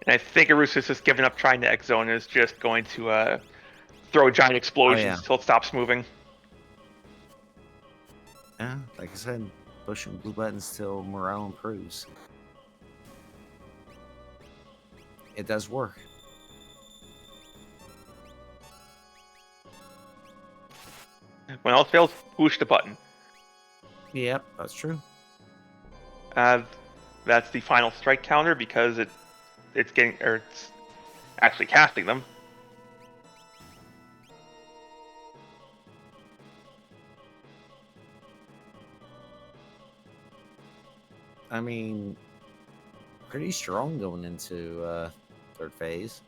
Speaker 2: And I think Arusa's just given up trying to X Zone and is just going to throw giant explosions until it stops moving.
Speaker 3: Yeah, like I said, pushing blue buttons till morale improves. It does work.
Speaker 2: When else fails, push the button.
Speaker 3: Yep, that's true.
Speaker 2: That's the final strike counter because it's actually casting them.
Speaker 3: I mean, pretty strong going into third phase.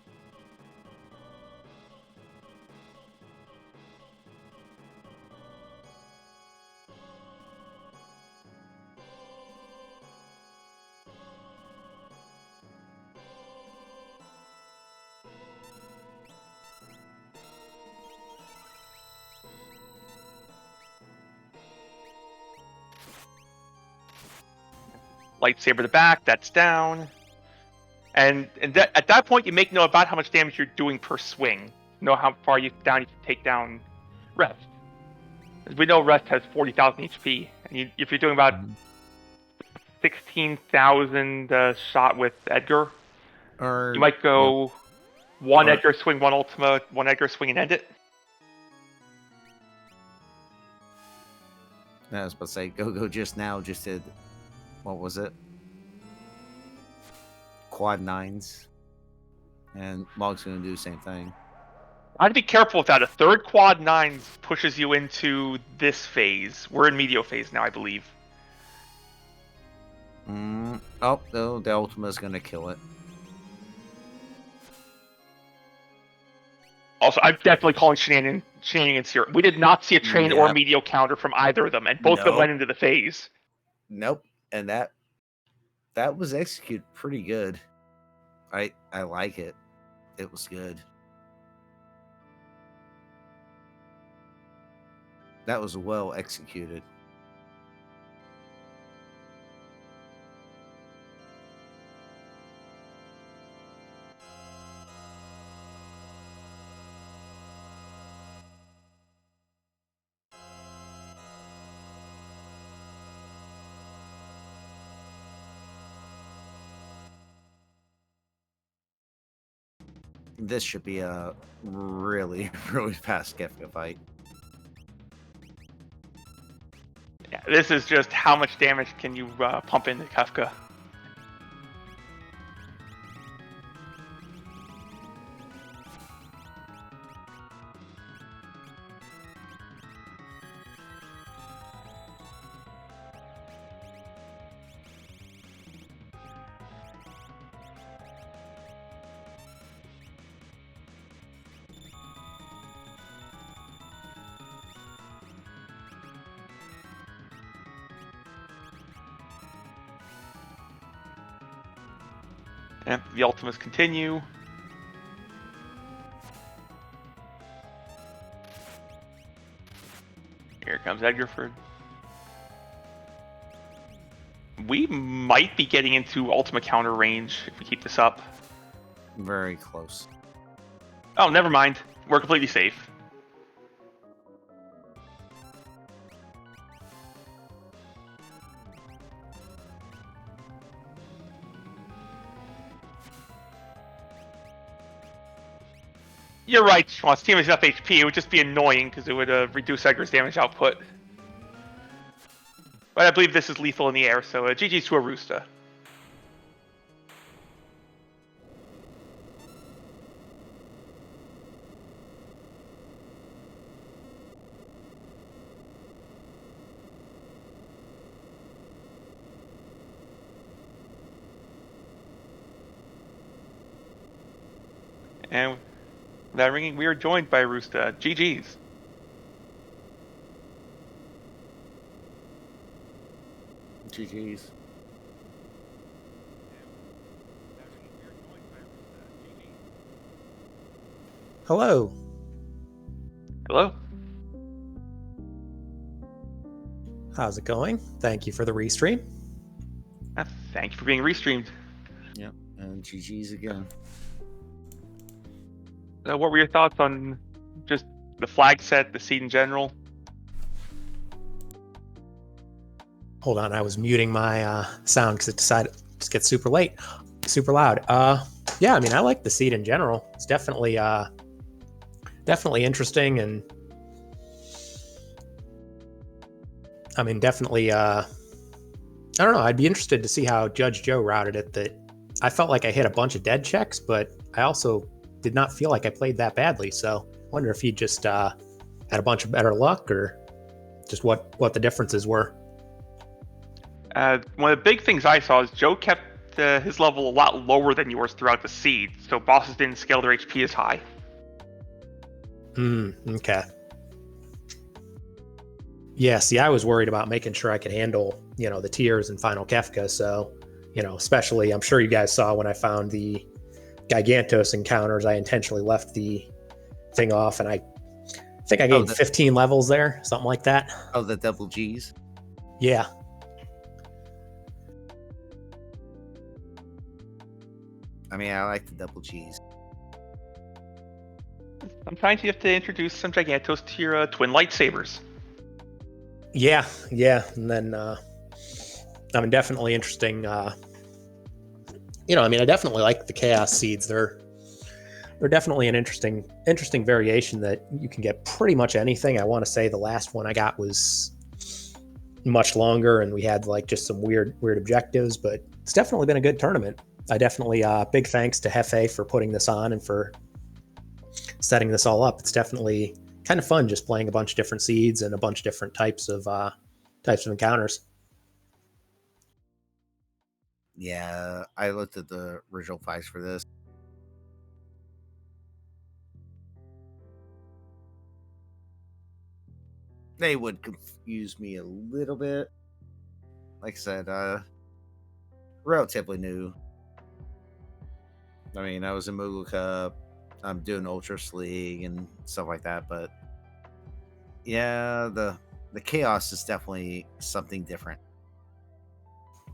Speaker 2: lightsaber to back, that's down. And at that point, you make note about how much damage you're doing per swing. Know how far down you can take down Rest. As we know, Rest has 40,000 HP, and if you're doing about 16,000 shot with Edgar, you might go one Edgar swing, one Ultima, one Edgar swing, and end it.
Speaker 3: I was about to say, Go just now just did, what was it? Quad 9s. And Mog's going to do the same thing.
Speaker 2: I'd be careful with that. A third quad 9 pushes you into this phase. We're in Medio phase now, I believe.
Speaker 3: Oh, no, the Ultima's going to kill it.
Speaker 2: Also, I'm definitely calling shenanigans here. We did not see a train or a Medio counter from either of them, and both of them went into the phase.
Speaker 3: Nope. And that was executed pretty good. I like it. It was good. That was well executed. This should be a really, really fast Kefka fight.
Speaker 2: Yeah, this is just how much damage can you pump into Kefka. And the Ultimas continue. Here comes Edgarford. We might be getting into Ultima counter range if we keep this up.
Speaker 3: Very close.
Speaker 2: Oh, never mind. We're completely safe. You're right, Schwan's team has enough HP. It would just be annoying because it would reduce Edgar's damage output. But I believe this is lethal in the air, so GG's to Arusta. And that ringing, we are joined by Arusta. GG's.
Speaker 3: GG's.
Speaker 5: Hello.
Speaker 2: Hello.
Speaker 5: How's it going? Thank you for the restream.
Speaker 2: Thank you for being restreamed.
Speaker 3: Yep, and GG's again.
Speaker 2: What were your thoughts on just the flag set, the seed in general?
Speaker 5: Hold on, I was muting my sound because it decided to get super loud. Yeah, I mean, I like the seed in general. It's definitely interesting, and I mean, definitely. I don't know. I'd be interested to see how Judge Joe routed it. That I felt like I hit a bunch of dead checks, but I also did not feel like I played that badly. So I wonder if he just had a bunch of better luck, or just what the differences were.
Speaker 2: One of the big things I saw is Joe kept his level a lot lower than yours throughout the seed, so bosses didn't scale their HP as high.
Speaker 5: Okay. Yeah, see, I was worried about making sure I could handle, the tiers in Final Kefka. So, especially, I'm sure you guys saw when I found the Gigantos encounters, I intentionally left the thing off, and I think I gained 15 levels there, something like that.
Speaker 3: Oh, the double G's?
Speaker 5: Yeah.
Speaker 3: I mean, I like the double cheese.
Speaker 2: Sometimes you have to introduce some Gigantos to your twin lightsabers.
Speaker 5: Yeah, and then I mean, definitely interesting. I definitely like the Chaos Seeds. They're definitely an interesting variation that you can get pretty much anything. I want to say the last one I got was much longer, and we had like just some weird objectives, but it's definitely been a good tournament. I definitely big thanks to Hefe for putting this on and for setting this all up. It's definitely kind of fun just playing a bunch of different seeds and a bunch of different types of encounters.
Speaker 3: Yeah, I looked at the original files for this. They would confuse me a little bit. Like I said, relatively new. I mean, I was in Moogle Cup. I'm doing Ultras League and stuff like that, but yeah, the Chaos is definitely something different.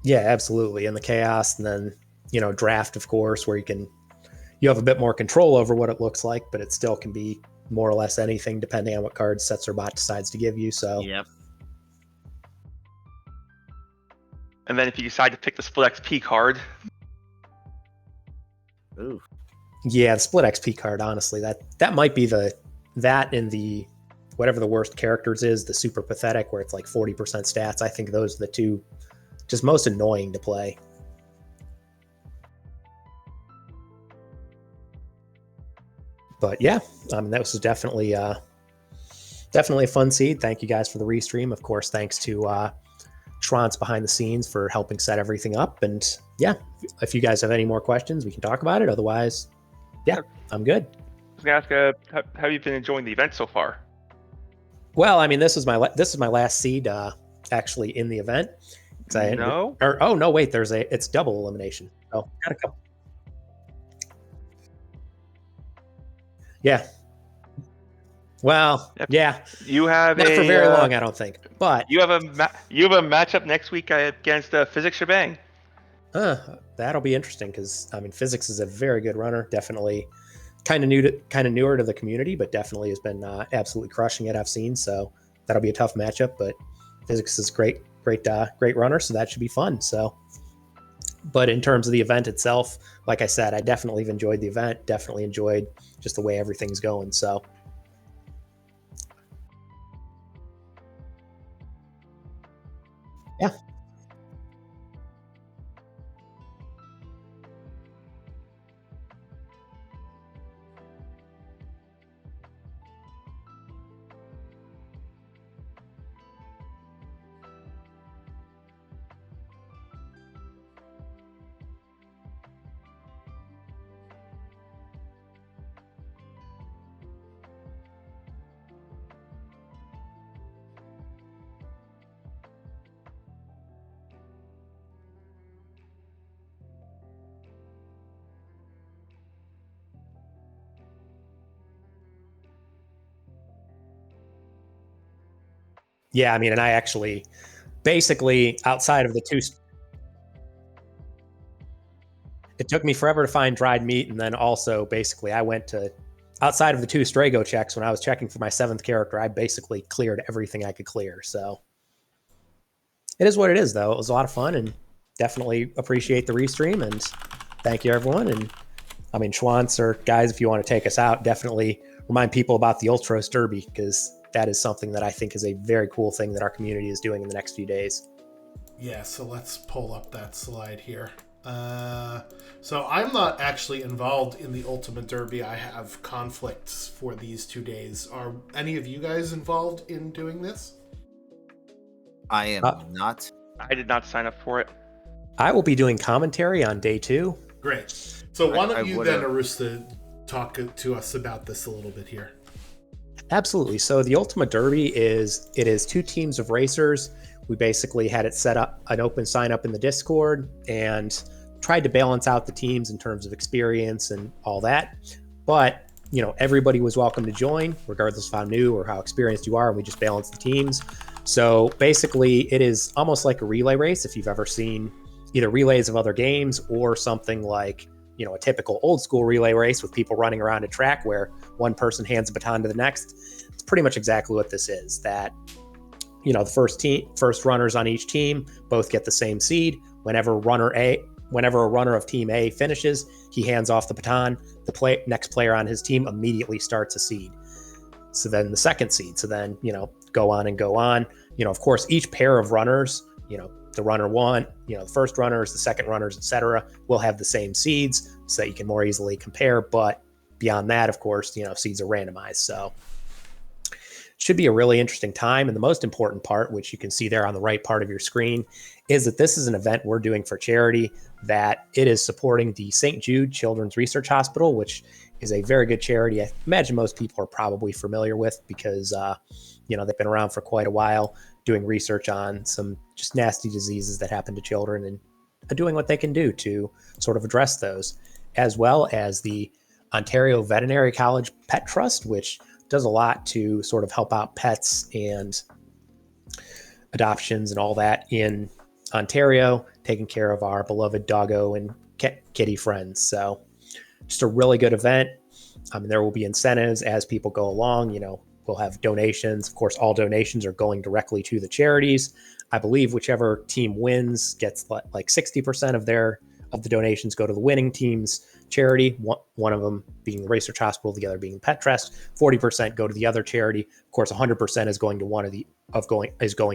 Speaker 5: Yeah, absolutely. And the Chaos, and then Draft, of course, where you have a bit more control over what it looks like, but it still can be more or less anything depending on what cards Setzerbot decides to give you. So
Speaker 3: Yep.
Speaker 2: And then if you decide to pick the split XP card,
Speaker 3: Ooh.
Speaker 5: yeah, the split XP card, honestly, that might be that in the whatever the worst characters is, the super pathetic where it's like 40% stats. I think those are the two just most annoying to play. But yeah, that was definitely a fun seed. Thank you guys for the restream. Of course, thanks to Schwantz behind the scenes for helping set everything up. And yeah, if you guys have any more questions, we can talk about it. Otherwise, yeah, I'm good.
Speaker 2: I was gonna ask, how have you been enjoying the event so far?
Speaker 5: Well, I mean, this is my last seed actually in the event.
Speaker 2: No.
Speaker 5: Oh no, wait. It's double elimination. Oh, got a couple. Yeah. Well,
Speaker 2: Yep.
Speaker 5: yeah.
Speaker 2: You have
Speaker 5: Not for very long, I don't think. But
Speaker 2: you have a matchup next week against Physics Shebang.
Speaker 5: That'll be interesting because I mean, Physics is a very good runner. Definitely, kind of newer to the community, but definitely has been absolutely crushing it. I've seen, so that'll be a tough matchup. But Physics is great runner, so that should be fun. So, but in terms of the event itself, like I said, I definitely have enjoyed the event. Definitely enjoyed just the way everything's going. So. Yeah. Yeah, I mean, and I actually, basically, outside of the two, it took me forever to find dried meat, and then also, basically, I went to, outside of the two Strago checks, when I was checking for my 7th character, I basically cleared everything I could clear, so. It is what it is, though. It was a lot of fun, and definitely appreciate the restream, and thank you, everyone, and, I mean, Schwantz, or guys, if you want to take us out, definitely remind people about the Ultros Derby, because that is something that I think is a very cool thing that our community is doing in the next few days.
Speaker 1: Yeah, so let's pull up that slide here. So I'm not actually involved in the Ultimate Derby. I have conflicts for these 2 days. Are any of you guys involved in doing this?
Speaker 3: I am not.
Speaker 2: I did not sign up for it.
Speaker 5: I will be doing commentary on day 2.
Speaker 1: Great. So why don't
Speaker 3: I
Speaker 1: you then, Arusta, talk to us about this a little bit here?
Speaker 5: Absolutely. So the Ultimate Derby is 2 teams of racers. We basically had it set up an open sign up in the Discord and tried to balance out the teams in terms of experience and all that. But, everybody was welcome to join, regardless of how new or how experienced you are, and we just balanced the teams. So basically, it is almost like a relay race if you've ever seen either relays of other games or something like, a typical old school relay race with people running around a track where one person hands a baton to the next. It's pretty much exactly what this is. That the first runners on each team both get the same seed. Whenever a runner of team A finishes, he hands off the baton. The next player on his team immediately starts a seed. So then the second seed. So then, go on and go on. Of course, each pair of runners, the runner one, the first runners, the second runners, etc., will have the same seeds so that you can more easily compare. But beyond that, of course, seeds are randomized. So it should be a really interesting time. And the most important part, which you can see there on the right part of your screen, is that this is an event we're doing for charity, that it is supporting the St. Jude Children's Research Hospital, which is a very good charity. I imagine most people are probably familiar with because, they've been around for quite a while doing research on some just nasty diseases that happen to children and doing what they can do to sort of address those, as well as the Ontario Veterinary College Pet Trust, which does a lot to sort of help out pets and adoptions and all that in Ontario, taking care of our beloved doggo and kitty friends. So just a really good event. There will be incentives as people go along. We'll have donations. Of course, all donations are going directly to the charities. I believe whichever team wins gets like 60% of the donations go to the winning team's charity. One of them being the Research Hospital, the other being the Pet Trust. 40% go to the other charity. Of course, 100% is going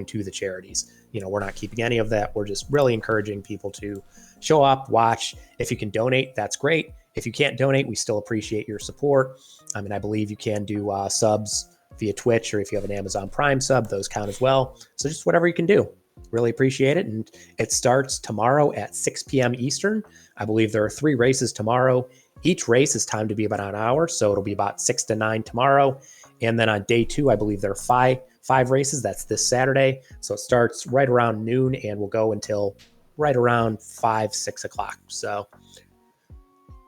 Speaker 5: to the charities. We're not keeping any of that. We're just really encouraging people to show up, watch. If you can donate, that's great. If you can't donate, we still appreciate your support. I believe you can do subs via Twitch, or if you have an Amazon Prime sub, those count as well. So just whatever you can do. Really appreciate it. And it starts tomorrow at 6 p.m. Eastern. I believe there are 3 races tomorrow. Each race is timed to be about an hour, so it'll be about 6 to 9 tomorrow. And then on day 2, I believe there are five races. That's this Saturday. So it starts right around noon and will go until right around 5-6 o'clock. So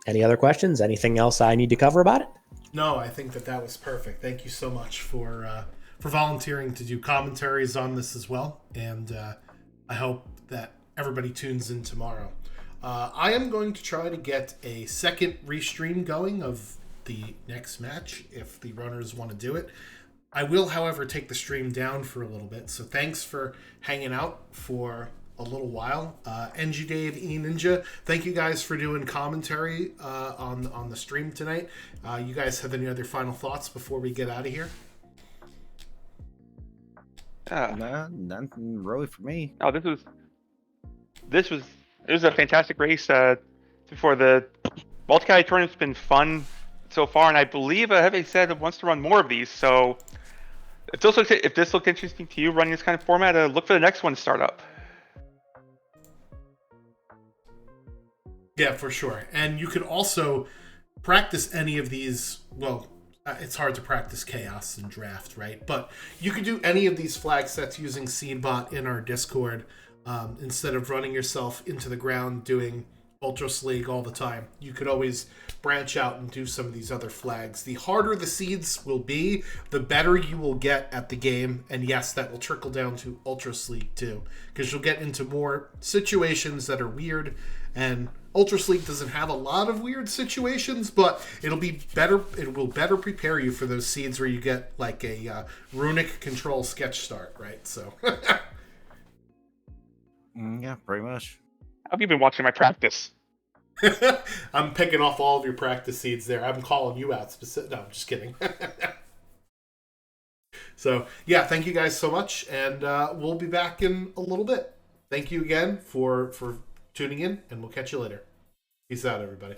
Speaker 5: any other questions? Anything else I need to cover about it?
Speaker 1: No, I think that was perfect. Thank you so much for volunteering to do commentaries on this as well. And I hope that everybody tunes in tomorrow. I am going to try to get a second restream going of the next match if the runners want to do it. I will, however, take the stream down for a little bit. So thanks for hanging out for a little while. NG Dave, E Ninja, thank you guys for doing commentary on the stream tonight. You guys have any other final thoughts before we get out of here?
Speaker 3: No, nothing really for me.
Speaker 2: Oh, it was a fantastic race. For the multi-category tournament's been fun so far, and I believe Heavy said it wants to run more of these. So if this looked interesting to you, running this kind of format, look for the next one to start up.
Speaker 1: Yeah, for sure. And you could also practice any of these. Well, it's hard to practice chaos and draft, right? But you could do any of these flag sets using Seedbot in our Discord instead of running yourself into the ground doing Ultras League all the time. You could always branch out and do some of these other flags. The harder the seeds will be, the better you will get at the game. And yes, that will trickle down to Ultras League too, because you'll get into more situations that are weird. And Ultras League doesn't have a lot of weird situations, but it'll be better. It will better prepare you for those seeds where you get like a runic control sketch start, right? So,
Speaker 3: Yeah, pretty much.
Speaker 2: How have you been watching my practice?
Speaker 1: I'm picking off all of your practice seeds there. I'm calling you out specific. No, I'm just kidding. So, yeah, thank you guys so much, and we'll be back in a little bit. Thank you again for tuning in, and we'll catch you later. Peace out, everybody.